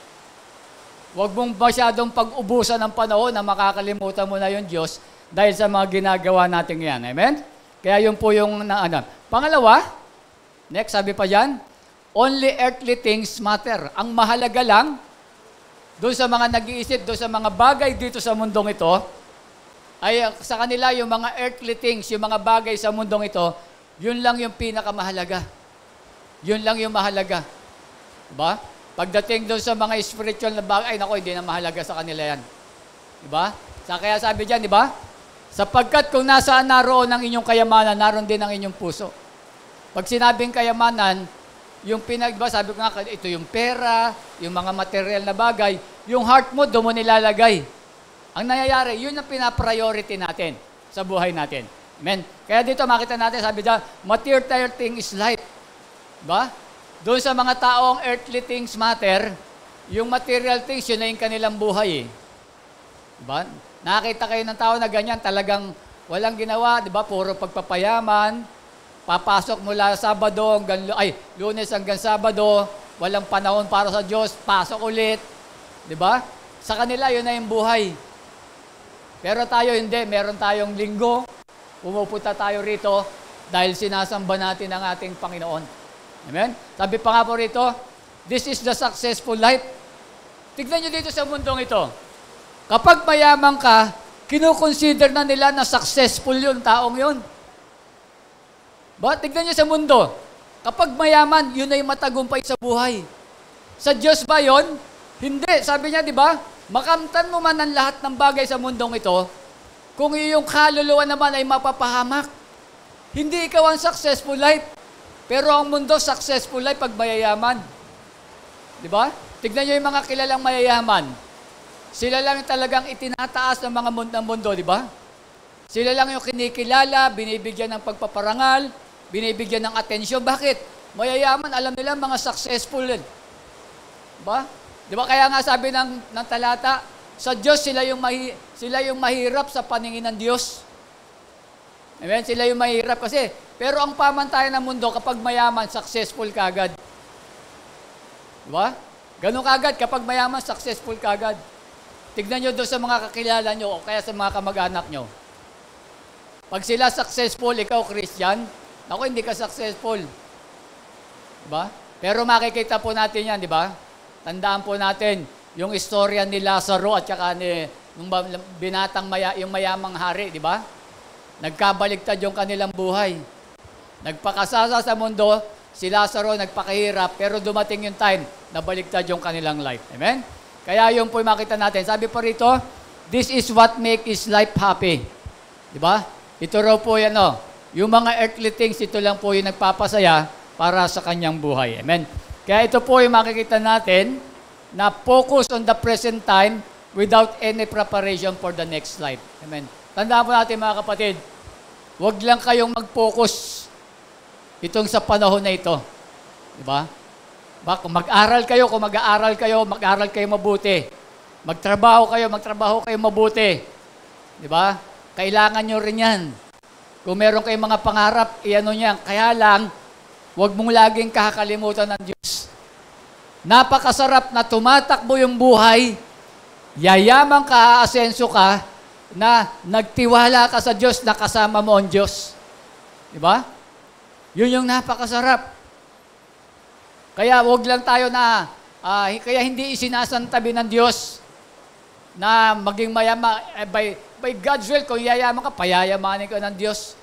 Huwag mong masyadong pag-ubusan ng panahon na makakalimutan mo na yung Diyos dahil sa mga ginagawa natin yan. Amen? Kaya yun po yung ano. Pangalawa, next, sabi pa dyan, only earthly things matter. Ang mahalaga lang, doon sa mga nag-iisip, doon sa mga bagay dito sa mundong ito, ay sa kanila yung mga earthly things, yung mga bagay sa mundong ito, yun lang yung pinakamahalaga. Yun lang yung mahalaga. Diba? Pagdating doon sa mga spiritual na bagay, ay naku, hindi na mahalaga sa kanila yan. Diba? Kaya sabi dyan, diba? Sapagkat kung nasaan naroon ang inyong kayamanan, naroon din ang inyong puso. Pag sinabing kayamanan, yung diba, sabi ko nga, ito yung pera, yung mga material na bagay, yung heart mo, doon mo nilalagay. Ang nangyayari, yun ang pinapriority natin sa buhay natin. Amen? Kaya dito makita natin, sabi dyan, material thing is life. Diba? Doon sa mga taong earthly things matter, yung material things, yun na yung kanilang buhay eh. Diba? Nakakita kayo ng tao na ganyan, talagang walang ginawa, diba? Puro pagpapayaman, papasok mula Sabado Lunes hanggang Sabado, walang panahon para sa Diyos, pasok ulit. Diba? Sa kanila, yun na yung buhay. Pero tayo hindi, meron tayong linggo, pumupunta tayo rito dahil sinasamba natin ang ating Panginoon. Amen? Sabi pa nga po rito, this is the successful life. Tignan nyo dito sa mundong ito. Kapag mayaman ka, kinukonsider na nila na successful yun, taong yun. Tignan nyo sa mundo. Kapag mayaman, yun ay matagumpay sa buhay. Sa Diyos ba yun? Hindi. Sabi niya, di ba? Makamtan mo man ang lahat ng bagay sa mundong ito, kung iyong kaluluwa naman ay mapapahamak. Hindi ikaw ang successful life. Pero ang mundo, successful life pag mayayaman. Di ba? Tignan nyo yung mga kilalang mayayaman. Sila lang talagang itinataas ng mga mundo, di ba? Sila lang yung kinikilala, binibigyan ng pagpaparangal, binibigyan ng atensyon. Bakit? Mayayaman, alam nila mga successful din. Diba? Diba kaya nga sabi ng talata, sa Diyos sila yung mahirap sa paningin ng Diyos. Amen? Sila yung mahirap kasi, pero ang pamantayan ng mundo, kapag mayaman, successful ka agad. Diba? Ganun ka agad, kapag mayaman, successful ka agad. Tignan nyo doon sa mga kakilala nyo o kaya sa mga kamag-anak nyo. Pag sila successful, ikaw Christian, naku, hindi ka successful. Diba? Pero makikita po natin yan, di ba? Tandaan po natin yung istorya ni Lazaro at saka yung binatang yung mayamang hari, di ba? Nagkabaligtad yung kanilang buhay. Nagpakasasa sa mundo, si Lazaro nagpakahirap, pero dumating yung time na baligtad yung kanilang life. Amen? Kaya yun po yung makita natin. Sabi po rito, this is what make his life happy. Di ba? Ito raw po yan, no? Yung mga earthly things, ito lang po yung nagpapasaya para sa kanyang buhay. Amen? Kaya ito po yung makikita natin na focus on the present time without any preparation for the next life. Amen? Tandaan po natin mga kapatid, huwag lang kayong mag-focus itong sa panahon na ito. Diba? Kung mag-aaral kayo, mag-aaral kayo mabuti. Magtrabaho kayo mabuti. Diba? Kailangan nyo rin yan. Kung meron kayong mga pangarap, iano niyan. Kaya lang, huwag mong laging kakalimutan ng Diyos. Napakasarap na tumatakbo yung buhay, yayaman ka, aasenso ka, na nagtiwala ka sa Diyos, na kasama mo ang Diyos. Diba? Yun yung napakasarap. Kaya wag lang tayo na, kaya hindi isinasantabi ng Diyos na maging mayaman. By God's will, kung yayaman ka, payayamanin ka ng Diyos.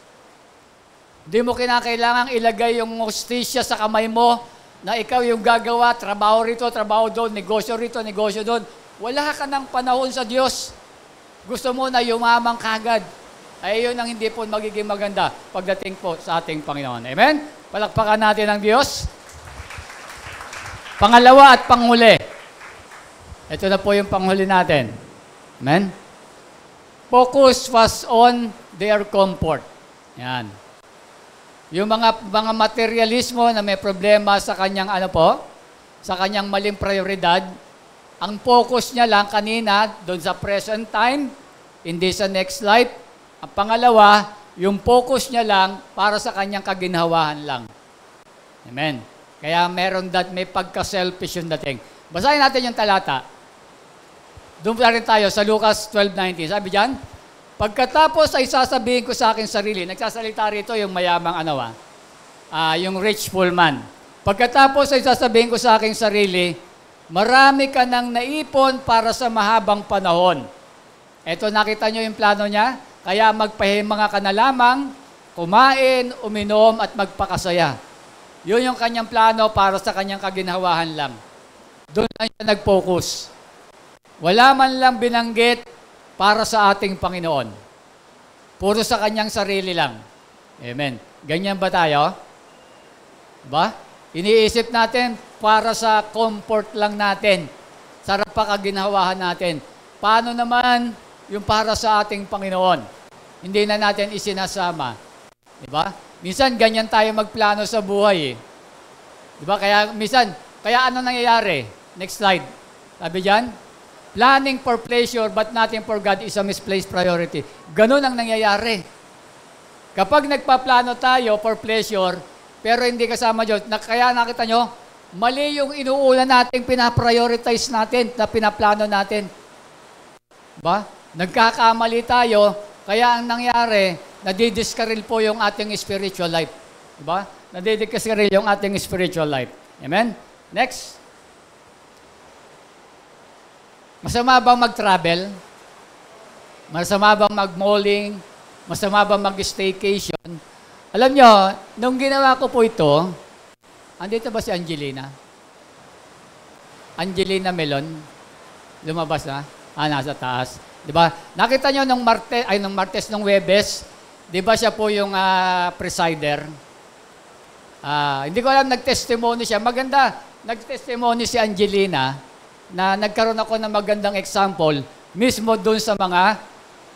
Hindi mo kinakailangang ilagay yung hostisya sa kamay mo na ikaw yung gagawa, trabaho rito, trabaho doon, negosyo rito, negosyo doon. Wala ka ng panahon sa Diyos. Gusto mo na yumaman kagad. Ay yun ang hindi po magiging maganda pagdating po sa ating Panginoon. Amen? Palakpakan natin ang Diyos. Pangalawa at panghuli. Ito na po yung panghuli natin. Amen? Focus was on their comfort. Yan. Yung mga materialismo na may problema sa kanyang sa kanyang maling prioridad, ang focus niya lang kanina doon sa present time, hindi sa next life. Ang pangalawa, yung focus niya lang para sa kanyang kaginhawahan lang. Amen. Kaya may pagka-selfish yung dating. Basahin natin yung talata. Doon pa rin tayo sa Lucas 12:19. Sabi diyan, pagkatapos ay sasabihin ko sa aking sarili, nagsasalita rito yung mayamang yung rich full man. Pagkatapos ay sasabihin ko sa aking sarili, marami ka nang naipon para sa mahabang panahon. Eto, nakita nyo yung plano niya? Kaya magpahimanga ka na lamang, kumain, uminom, at magpakasaya. Yun yung kanyang plano para sa kanyang kaginhawahan lang. Doon lang siya nag-focus. Wala man lang binanggit para sa ating Panginoon. Puro sa kanyang sarili lang. Amen. Ganyan ba tayo? Ba? Iniisip natin para sa comfort lang natin. Sarap pa kaginhawahan natin. Paano naman yung para sa ating Panginoon? Hindi na natin isinasama. Diba? Minsan, ganyan tayo magplano sa buhay eh. Diba? Kaya ano nangyayari? Next slide. Sabi dyan, planning for pleasure but nothing for God is a misplaced priority. Ganun ang nangyayari. Kapag nagpaplano tayo for pleasure, pero hindi kasama Diyos, kaya nakita nyo, mali yung inuuna natin, pinaprioritize natin, na pinaplano natin. Ba? Nagkakamali tayo, kaya ang nangyari, nadidiskaril po yung ating spiritual life. Diba? Nadidiskaril yung ating spiritual life. Amen? Next. Masama bang mag-travel? Masama bang mag-malling? Masama bang mag-staycation? Alam nyo, nung ginawa ko po ito, andito ba si Angelina? Angelina Melon? Lumabas na? Nasa taas. Diba? Nakita nyo nung Webes, diba siya po yung presider? Hindi ko alam, nag-testimony siya. Maganda, nag-testimony si Angelina na nagkaroon ako ng magandang example mismo dun sa mga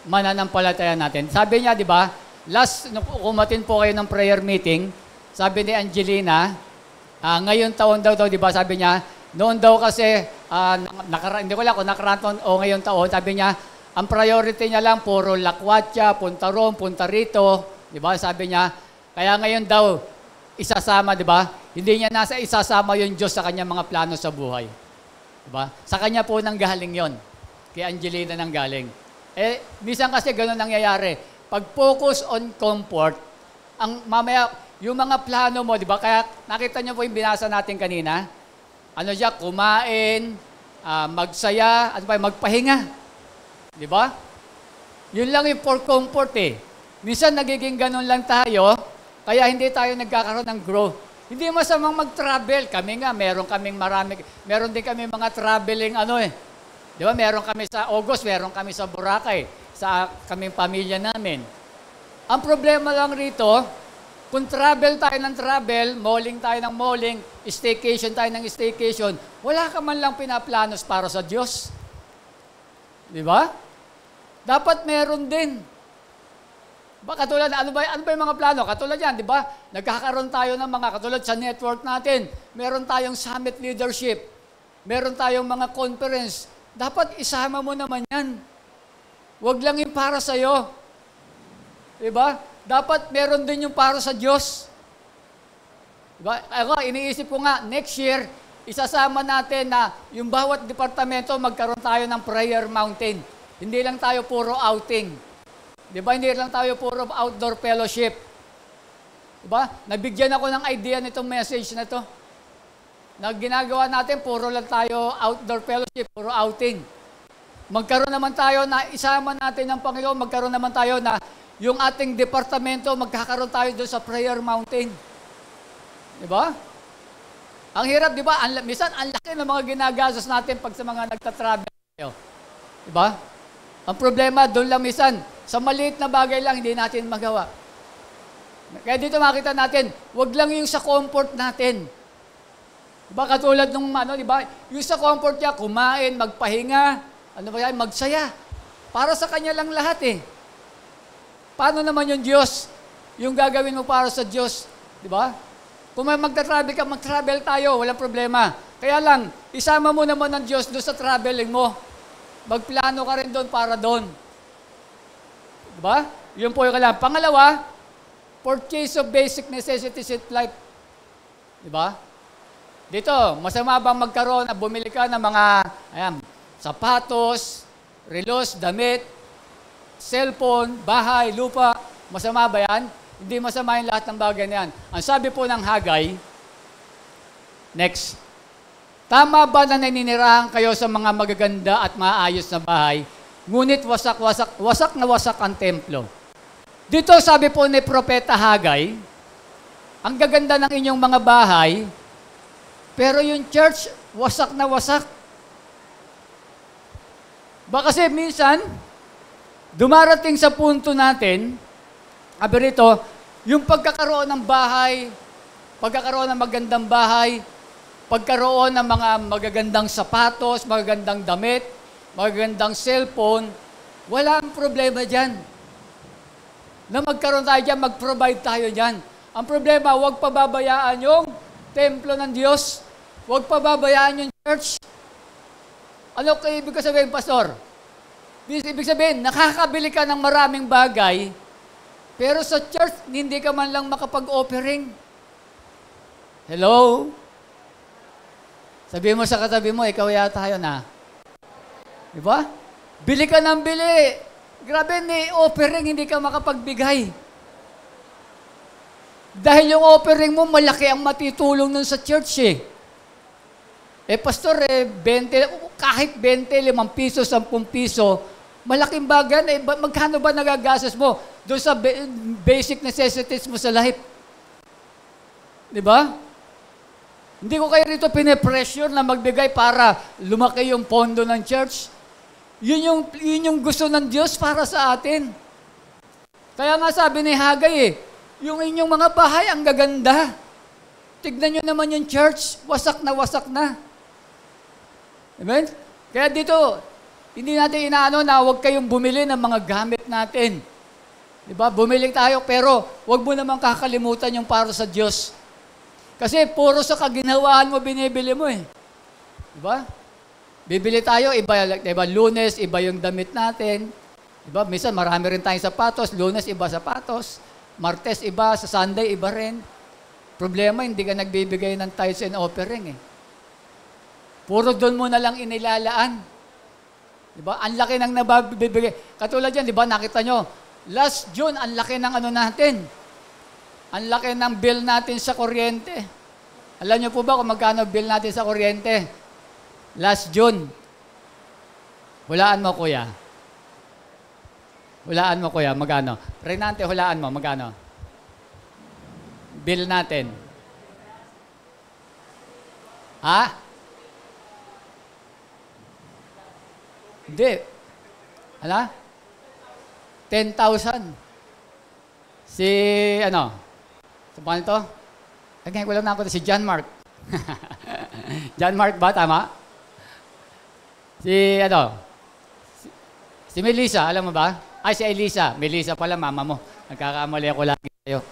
mananampalataya natin. Sabi niya, di ba, nung kumatin po kayo ng prayer meeting, sabi ni Angelina, ngayon taon daw, di ba, sabi niya, noon daw kasi, hindi ko alam kung nakaraan o ngayon taon, sabi niya, ang priority niya lang, puro lakwatsa, punta ron, punta rito, di ba, sabi niya, kaya ngayon daw, isasama, di ba, hindi niya nasa isasama yung Diyos sa kanyang mga plano sa buhay. Diba? Sa kanya po nang galing yon. Kay Angelina nang galing. Minsan kasi gano'n nangyayari. Pag focus on comfort, mamaya, yung mga plano mo, di ba? Kaya nakita niyo po yung binasa natin kanina. Ano siya? Kumain, magsaya, magpahinga. Di ba? Yun lang yung for comfort eh. Minsan nagiging gano'n lang tayo, kaya hindi tayo nagkakaroon ng growth. Hindi masamang mag-travel. Kami nga, meron din kami mga traveling Di ba? Meron kami sa August, meron kami sa Boracay, sa kaming pamilya namin. Ang problema lang rito, kung travel tayo ng travel, malling tayo ng malling, staycation tayo ng staycation, wala ka man lang pinaplanos para sa Diyos. Di ba? Dapat meron din. Katulad, ano ba yung mga plano? Katulad yan, di ba? Nagkakaroon tayo ng mga, katulad sa network natin, meron tayong summit leadership, meron tayong mga conference. Dapat isama mo naman yan. Huwag lang yung para sa'yo. Di ba? Dapat meron din yung para sa Diyos. Di ba? Ako, iniisip ko nga, next year, isasama natin na yung bawat departamento magkaroon tayo ng prayer mountain. Hindi lang tayo puro outing. Di ba? Hindi lang tayo puro outdoor fellowship. Di ba? Nabigyan ako ng idea nitong message na to. Na ginagawa natin, puro lang tayo outdoor fellowship, puro outing. Magkaroon naman tayo na isama natin ng Panginoon, magkaroon naman tayo na yung ating departamento, magkakaroon tayo doon sa prayer mountain. Di ba? Ang hirap, di ba? Minsan, ang laki ng mga ginagastos natin pag sa mga nagtatravel tayo. Di ba? Ang problema, doon lang minsan, sa maliit na bagay lang, hindi natin magawa. Kaya dito makita natin, wag lang yung sa comfort natin. Diba, katulad nung diba, yung sa comfort niya, kumain, magpahinga, magsaya. Para sa kanya lang lahat eh. Paano naman yung Diyos? Yung gagawin mo para sa Diyos, diba? Kung may magta-travel ka, mag-travel tayo, walang problema. Kaya lang, isama mo naman ng Diyos doon sa traveling mo. Magplano ka rin doon para doon. Diba? Yun po yung kailangan. Pangalawa, purchase of basic necessities in life. Diba? Dito, masama bang bumili ka ng mga, sapatos, relos, damit, cellphone, bahay, lupa. Masama ba yan? Hindi masama yung lahat ng bagay na yan. Ang sabi po ng Hagay, next, tama ba na naninirahan kayo sa mga magaganda at maayos na bahay, ngunit wasak na wasak ang templo? Dito sabi po ni Propeta Hagay, ang gaganda ng inyong mga bahay, pero yung church, wasak na wasak. Baka kasi minsan, dumarating sa punto natin, sabi rito, yung pagkakaroon ng bahay, pagkakaroon ng magandang bahay, pagkaroon ng mga magagandang sapatos, magagandang damit, magagandang cellphone, walang problema dyan. Na magkaroon tayo dyan, mag-provide tayo dyan. Ang problema, huwag pababayaan yung templo ng Diyos. Huwag pababayaan yung church. Ano kayo ibig sabihin, Pastor? Ibig sabihin, nakakabili ka ng maraming bagay, pero sa church, hindi ka man lang makapag-offering. Hello? Sabihin mo sa katabi mo, ikaw yata yun, ha? Diba? Bili ka ng bili. Grabe, ni offering, hindi ka makapagbigay. Dahil yung offering mo, malaki ang matitulong nun sa church, eh. Pastor, 20, kahit 20, 5 piso, 10 piso, malaking bagay. Magkano ba nagagastos mo doon sa basic necessities mo sa life? Di ba? Hindi ko kayo rito pinipressure na magbigay para lumaki yung pondo ng church. Yun yung gusto ng Diyos para sa atin. Kaya nga sabi ni Hagay, yung inyong mga bahay, ang gaganda. Tignan nyo naman yung church, wasak na wasak na. Amen? Kaya dito, hindi natin inaano na huwag kayong bumili ng mga gamit natin. Diba? Bumili tayo, pero huwag mo naman kakalimutan yung para sa Diyos. Kasi puro sa kaginhawaan mo, binibili mo eh. Diba? Bibili tayo, iba Lunes, iba yung damit natin. Diba? Minsan marami rin tayong sapatos, Lunes iba sapatos, Martes iba, sa Sunday iba rin. Problema, hindi ka nagbibigay ng tithes and offering eh. Puro doon mo na lang inilalaan. Diba? Ang laki ng nabibigay. Katulad yan, diba? Nakita nyo, last June, ang laki ng ano natin. Ang laki ng bill natin sa kuryente. Alam nyo po ba kung magkano bill natin sa kuryente? Last June. Hulaan mo, kuya. Hulaan mo, kuya. Magkano? Renante, hulaan mo. Magkano? Bill natin. Ha? Hindi. Hala? 10,000. Si, sa paano ito? Ngayon ko lang na ako si John Mark. John Mark ba? Tama? Si Melissa, alam mo ba? Ay, si Elisa. Melissa pala, mama mo. Nagkakamali ako lagi sa'yo.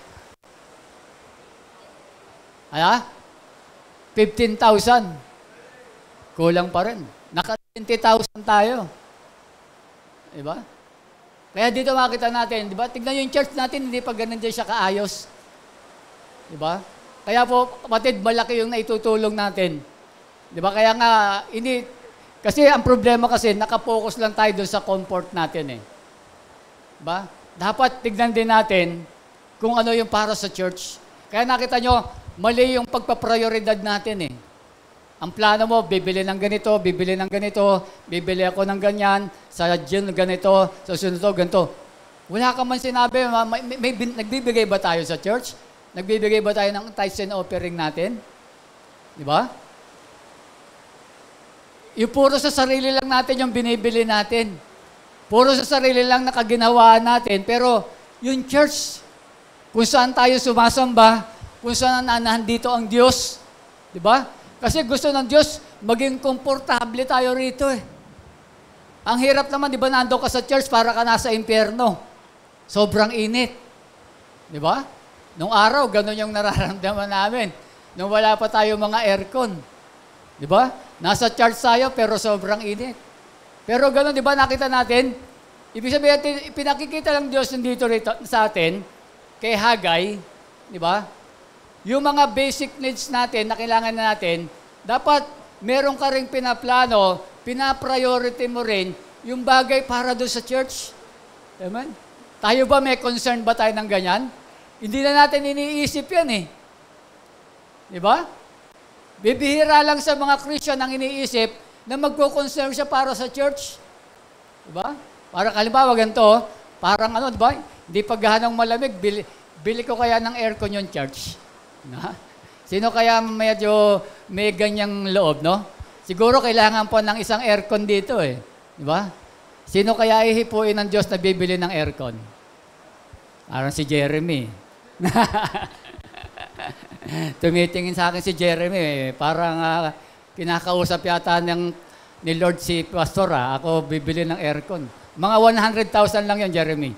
15,000. Kulang pa rin. Naka 20,000 tayo. Diba? Kaya dito makita natin, diba? Tignan yung church natin, hindi pa ganun din siya kaayos. Diba? Kaya po, kapatid, malaki yung naitutulong natin. Diba? Kaya nga, kasi ang problema kasi, nakapokus lang tayo doon sa comfort natin eh. Diba? Dapat tignan din natin kung ano yung para sa church. Kaya nakita nyo, mali yung pagpaprioridad natin eh. Ang plano mo, bibili ng ganito, bibili ng ganito, bibili ako ng ganyan, sa gym ganito, sa sunod to, ganito. Wala ka man sinabi, nagbibigay ba tayo sa church? Nagbibigay ba tayo ng tithes and offering natin? Di ba? Yung puro sa sarili lang natin yung binibili natin. Puro sa sarili lang nakaginawa natin. Pero yung church, kung saan tayo sumasamba, kung saan nandito ang Diyos. Di ba? Kasi gusto ng Diyos, maging komportable tayo rito eh. Ang hirap naman, di ba, nando ka sa church para ka nasa impyerno. Sobrang init. Di ba? Nung araw, ganun yung nararamdaman namin. Nung wala pa tayo mga aircon. Di ba? Nasa church tayo, pero sobrang init. Pero ganun, di ba, nakita natin, ibig sabihin, pinakikita lang Diyos nandito rito sa atin, kay Hagay, di ba? Yung mga basic needs natin na kailangan natin, dapat meron ka ring pinaplano pinapriority mo rin yung bagay para doon sa church. Amen? Tayo ba may concern ba tayo ng ganyan? Hindi na natin iniisip yan eh. Di ba? Bibihira lang sa mga Christian ang iniisip na magko-concern siya para sa church. Di ba? Para kalimbawa, ganito, parang ano, di ba? Hindi paghahanang malamig, bili ko kaya ng aircon yung church. Na? Sino kaya medyo may ganyang loob, no? Siguro kailangan po ng isang aircon dito eh. Di ba? Sino kaya ihipuin ng Diyos na bibili ng aircon? Parang si Jeremy. Tumitingin sa akin si Jeremy eh. Parang kinakausap yata ni Lord si Pastor Ako bibili ng aircon. Mga 100,000 lang yan, Jeremy.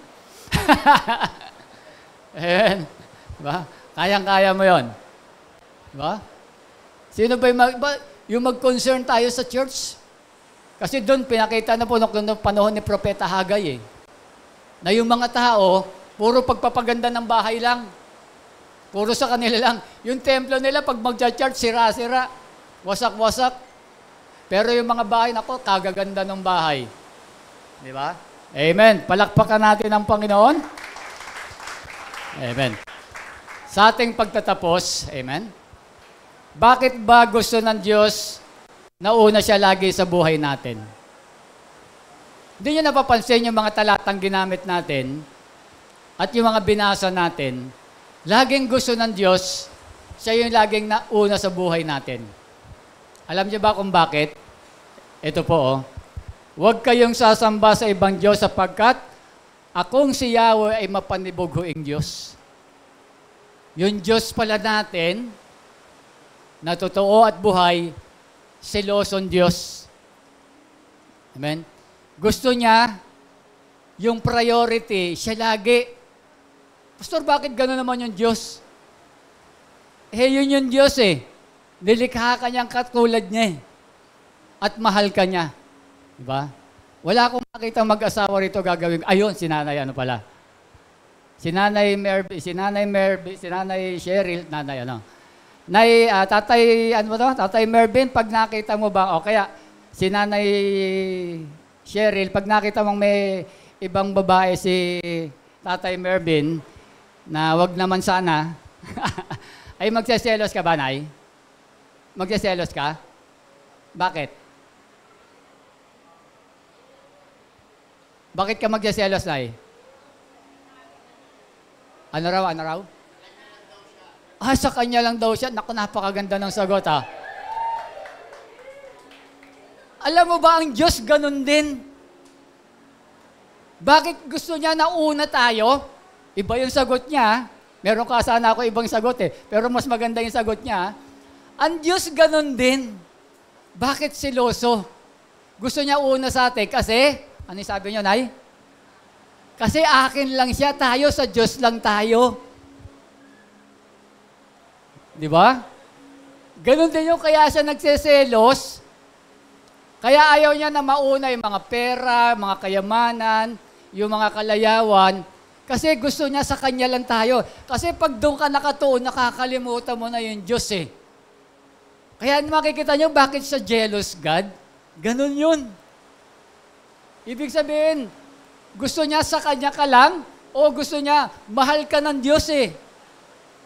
Ayan. Diba? Kayang-kaya mo yon. Diba? Sino ba yung mag-concern tayo sa church? Kasi doon, pinakita na po noong panahon ni Propeta Hagay na yung mga tao, puro pagpapaganda ng bahay lang. Puro sa kanila lang. Yung templo nila, pag magja-church, sira-sira. Wasak-wasak. Pero yung mga bahay, nako, kagaganda ng bahay. Di ba? Amen. Palakpakan natin ang Panginoon. Amen. Sa ating pagtatapos, amen. Bakit ba gusto ng Diyos na una siya lagi sa buhay natin? Hindi niyo napapansin yung mga talatang ginamit natin at yung mga binasa natin, laging gusto ng Diyos, siya yung laging nauna sa buhay natin. Alam niyo ba kung bakit? Ito po, huwag kayong sasamba sa ibang Diyos sapagkat akong si Yahweh ay mapanibuguing Diyos. Yung Diyos pala natin, na totoo at buhay, selosong Diyos. Amen? Gusto niya, yung priority, siya lagi. Pastor, bakit gano'n naman yung Diyos? Yun yung Diyos eh. Nilikha ka niyang katulad niya eh. At mahal ka niya. Diba? Wala akong makita mag-asawa rito gagawin. Ayun, si nanay ano pala. Si nanay Cheryl, nanay ano. Tatay, ano ba to? Tatay Mervin, pag nakita mo ba, o kaya si nanay Cheryl, pag nakita mong may ibang babae si Tatay Mervin, na wag naman sana, ay magseselos ka ba, Nay? Magseselos ka? Bakit? Bakit ka magseselos, Nay? Ano raw? Sa kanya lang daw siya. Naku, napakaganda ng sagot, Alam mo ba, ang Diyos ganun din? Bakit gusto niya na una tayo? Iba yung sagot niya. Meron ka sana ako ibang sagot pero mas maganda yung sagot niya. Ang Diyos ganun din. Bakit siloso? Gusto niya una sa atin kasi, ano sabi niyo, Nay? Kasi akin lang siya, tayo sa Diyos lang tayo. Di ba? Ganun din yung kaya siya nagseselos. Kaya ayaw niya na mauna yung mga pera, mga kayamanan, yung mga kalayawan. Kasi gusto niya sa kanya lang tayo. Kasi pag doon ka nakatuon, nakakalimutan mo na yung Diyos eh. Kaya makikita niyo bakit siya jealous God? Ganun yun. Ibig sabihin, gusto niya sa kanya ka lang o gusto niya mahal ka ng Diyos eh.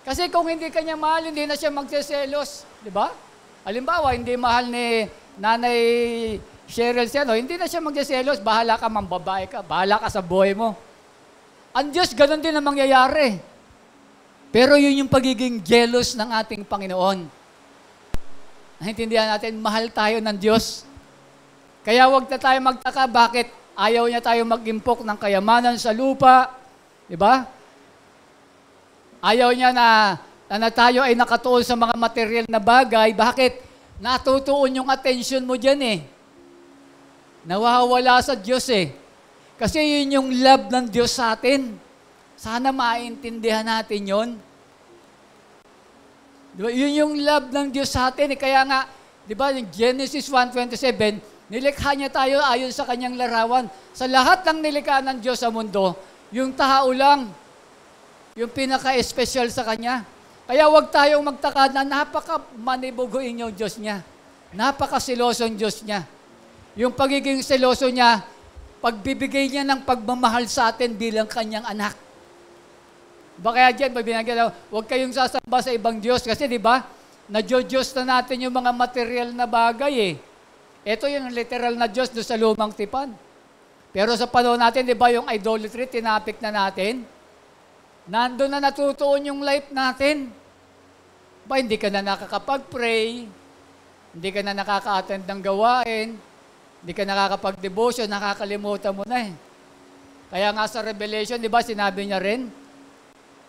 Kasi kung hindi kanya mahal, hindi na siya magseselos. Di ba? Halimbawa, hindi mahal ni Nanay Cheryl siya, hindi na siya magseselos. Bahala ka, mambabae ka. Bahala ka sa buhay mo. Ang Diyos, ganun din ang mangyayari. Pero yun yung pagiging jealous ng ating Panginoon. Naintindihan natin, mahal tayo ng Diyos. Kaya wag na tayo magtaka bakit ayaw niya tayo mag-impok ng kayamanan sa lupa. Di ba? Ayaw niya na tayo ay nakatuon sa mga material na bagay. Bakit? Natutuon yung attention mo dyan eh. Nawawala sa Diyos eh. Kasi yun yung love ng Diyos sa atin. Sana maintindihan natin yun. Diba? Yun yung love ng Diyos sa atin. Kaya nga, di ba, yung Genesis 1:27, nilikha niya tayo ayon sa kanyang larawan. Sa lahat ng nilikha ng Diyos sa mundo, yung tao lang, yung pinaka-espesyal sa kanya. Kaya huwag tayong magtaka na napaka-manibuguin yung Diyos niya. Napaka-silosong Diyos niya. Yung pagiging seloso niya, pagbibigay niya ng pagmamahal sa atin bilang kanyang anak. Kaya dyan, binagyan, huwag kayong sasamba sa ibang Diyos. Kasi di ba, na-Diyos na natin yung mga material na bagay eh. Ito yung literal na Diyos doon sa lumang tipan. Pero sa panahon natin, di ba, yung idolatry, tinapik na natin. Nandun na natutuon yung life natin. Ba, hindi ka na nakakapag-pray, hindi ka na nakaka-attend ng gawain, hindi ka nakakapag-devotion, nakakalimutan mo na eh. Kaya nga sa Revelation, di ba, sinabi niya rin,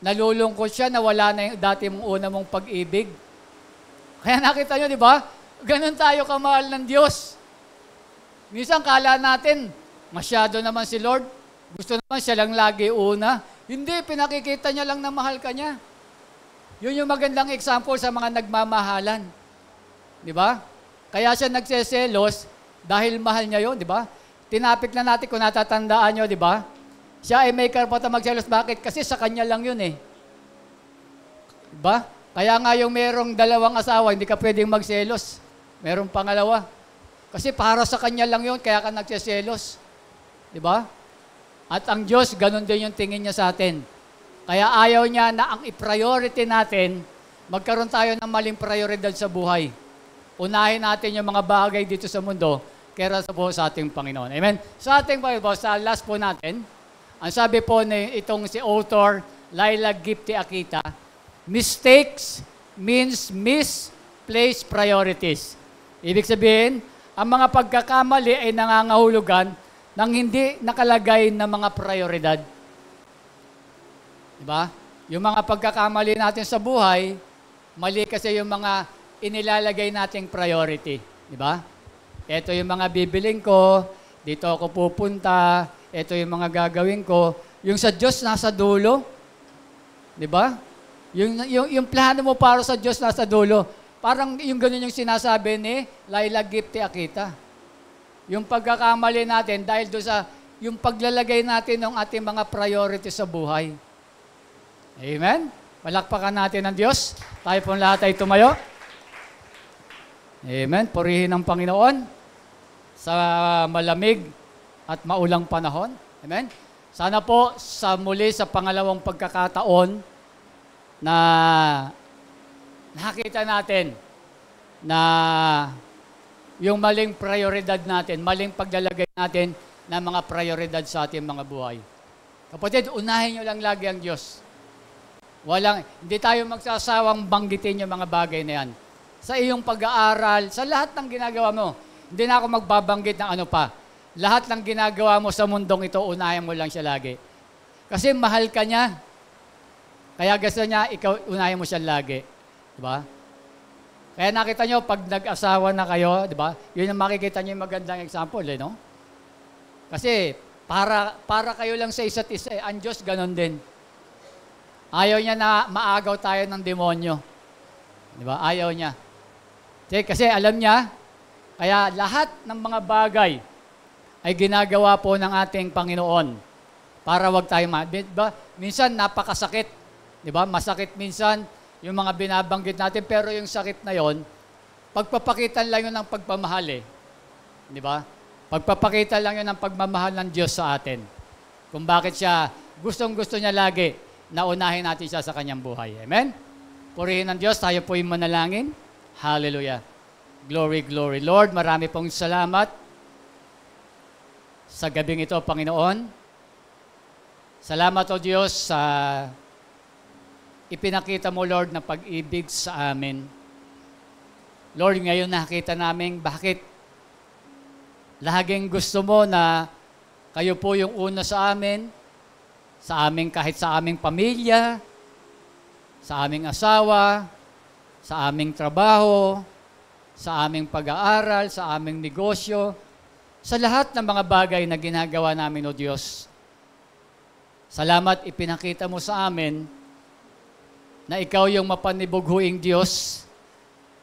nalulungkot siya na wala na yung dati mong una mong pag-ibig. Kaya nakita nyo, di ba? Ganun tayo kamahal ng Diyos. Minsan kala natin, masyado naman si Lord. Gusto naman siya lang lagi una. Hindi, pinakikita niya lang na mahal ka niya. Yun yung magandang example sa mga nagmamahalan. Di ba? Kaya siya nagseselos dahil mahal niya yun, di ba? Tinapik na natin kung natatandaan nyo, di ba? Siya ay may karapatan magselos. Bakit? Kasi sa kanya lang yun eh. Diba? Kaya nga yung merong dalawang asawa, hindi ka pwedeng magselos. Merong pangalawa. Kasi para sa kanya lang yun, kaya ka nagseselos. Diba? At ang Diyos, ganun din yung tingin niya sa atin. Kaya ayaw niya na ang i-priority natin, magkaroon tayo ng maling prioridad sa buhay. Unahin natin yung mga bagay dito sa mundo, kaya sa ating Panginoon. Amen? Sa ating Panginoon, sa last po natin, ang sabi po ni itong si author, Laila Gipti Akita, mistakes means misplaced priorities. Ibig sabihin, ang mga pagkakamali ay nangangahulugan ng hindi nakalagay na mga prioridad. Diba? Yung mga pagkakamali natin sa buhay, mali kasi yung mga inilalagay nating priority. Diba? Ito yung mga bibiling ko, dito ako pupunta, ito yung mga gagawin ko. Yung sa Diyos nasa dulo. Di ba? Yung plano mo para sa Diyos nasa dulo. Parang yung ganun yung sinasabi ni Laila Gipti Akita. Yung pagkakamali natin dahil doon sa yung paglalagay natin ng ating mga priority sa buhay. Amen? Palakpakan natin ang Diyos. Tayo pong lahat ay tumayo. Amen? Purihin ang Panginoon sa malamig at maulang panahon. Amen? Sana po sa muli sa pangalawang pagkakataon na nakita natin na yung maling prioridad natin, maling paglalagay natin ng mga prioridad sa ating mga buhay. Kapatid, unahin nyo lang lagi ang Diyos. Hindi tayo magsasawang banggitin yung mga bagay na yan. Sa iyong pag-aaral, sa lahat ng ginagawa mo, hindi na ako magbabanggit ng ano pa. Lahat ng ginagawa mo sa mundong ito, unahin mo lang siya lagi. Kasi mahal ka niya. Kaya gusto niya, ikaw unahin mo siya lagi. Diba? Kaya nakita nyo, pag nag-asawa na kayo, diba? Yun ang makikita nyo yung magandang example, eh, no? Kasi, para kayo lang sa isa't isa, ang Diyos ganon din. Ayaw niya na maagaw tayo ng demonyo. Diba? Ayaw niya. Kasi alam niya, kaya lahat ng mga bagay ay ginagawa po ng ating Panginoon para wag tayo diba? Minsan napakasakit. Diba? Masakit minsan yung mga binabanggit natin, pero yung sakit na yon, pagpapakitan lang yun ng pagpamahal eh. Diba? Pagpapakita lang yun ng pagmamahal ng Diyos sa atin. Kung bakit siya, gustong-gusto niya lagi na unahin natin siya sa kanyang buhay. Amen? Purihin ng Diyos, tayo po yung manalangin. Hallelujah. Glory, glory. Lord, marami pong salamat sa gabing ito, Panginoon. Salamat, O Diyos, sa ipinakita mo, Lord, na pag-ibig sa amin. Lord, ngayon nakita namin bakit laging gusto mo na kayo po yung una sa amin, kahit sa aming pamilya, sa aming asawa, sa aming trabaho, sa aming pag-aaral, sa aming negosyo, sa lahat ng mga bagay na ginagawa namin, O Diyos. Salamat, ipinakita mo sa amin na ikaw yung mapanibughuing Diyos,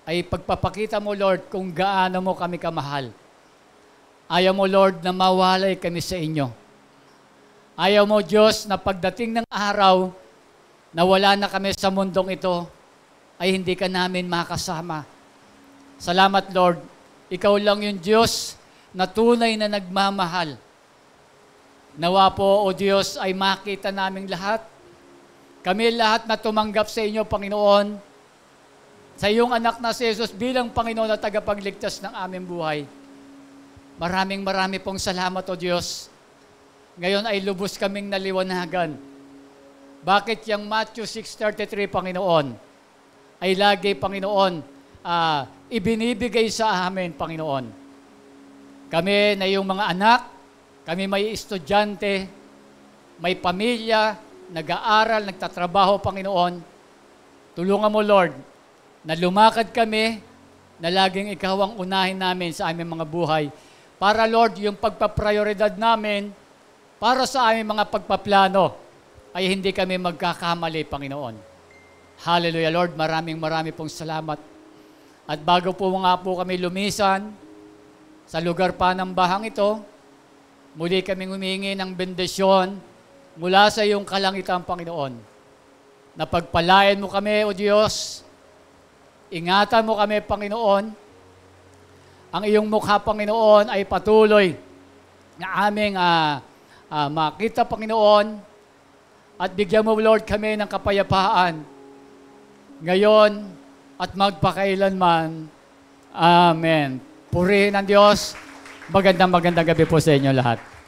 ay pagpapakita mo, Lord, kung gaano mo kami kamahal. Ayaw mo, Lord, na mawalay kami sa inyo. Ayaw mo, Diyos, na pagdating ng araw na wala na kami sa mundong ito, ay hindi ka namin makasama. Salamat, Lord. Ikaw lang yung Diyos na tunay na nagmamahal. Nawa po, O Diyos, ay makita naming lahat. Kami lahat na tumanggap sa inyo, Panginoon, sa iyong anak na si Jesus bilang Panginoon at tagapagligtas ng aming buhay. Maraming pong salamat, O Diyos. Ngayon ay lubos kaming naliwanagan. Bakit yung Matthew 6:33, Panginoon, ay lagi, Panginoon, ibinibigay sa amin, Panginoon. Kami na yung mga anak, kami may estudyante, may pamilya, nag-aaral, nagtatrabaho, Panginoon. Tulungan mo, Lord, na lumakad kami, na laging ikaw ang unahin namin sa aming mga buhay. Para, Lord, yung pagpaprioridad namin, para sa aming mga pagpaplano, ay hindi kami magkakamali, Panginoon. Hallelujah, Lord. Maraming pong salamat. At bago po nga po kami lumisan sa lugar pa ng bahang ito, muli kaming humingi ng bendisyon mula sa iyong kalangitan, Panginoon. Napagpalain mo kami, O Diyos. Ingatan mo kami, Panginoon. Ang iyong mukha, Panginoon, ay patuloy na aming makita, Panginoon. At bigyan mo, Lord, kami ng kapayapaan ngayon at magpakailanman. Amen. Purihin ang Diyos. Magandang gabi po sa inyo lahat.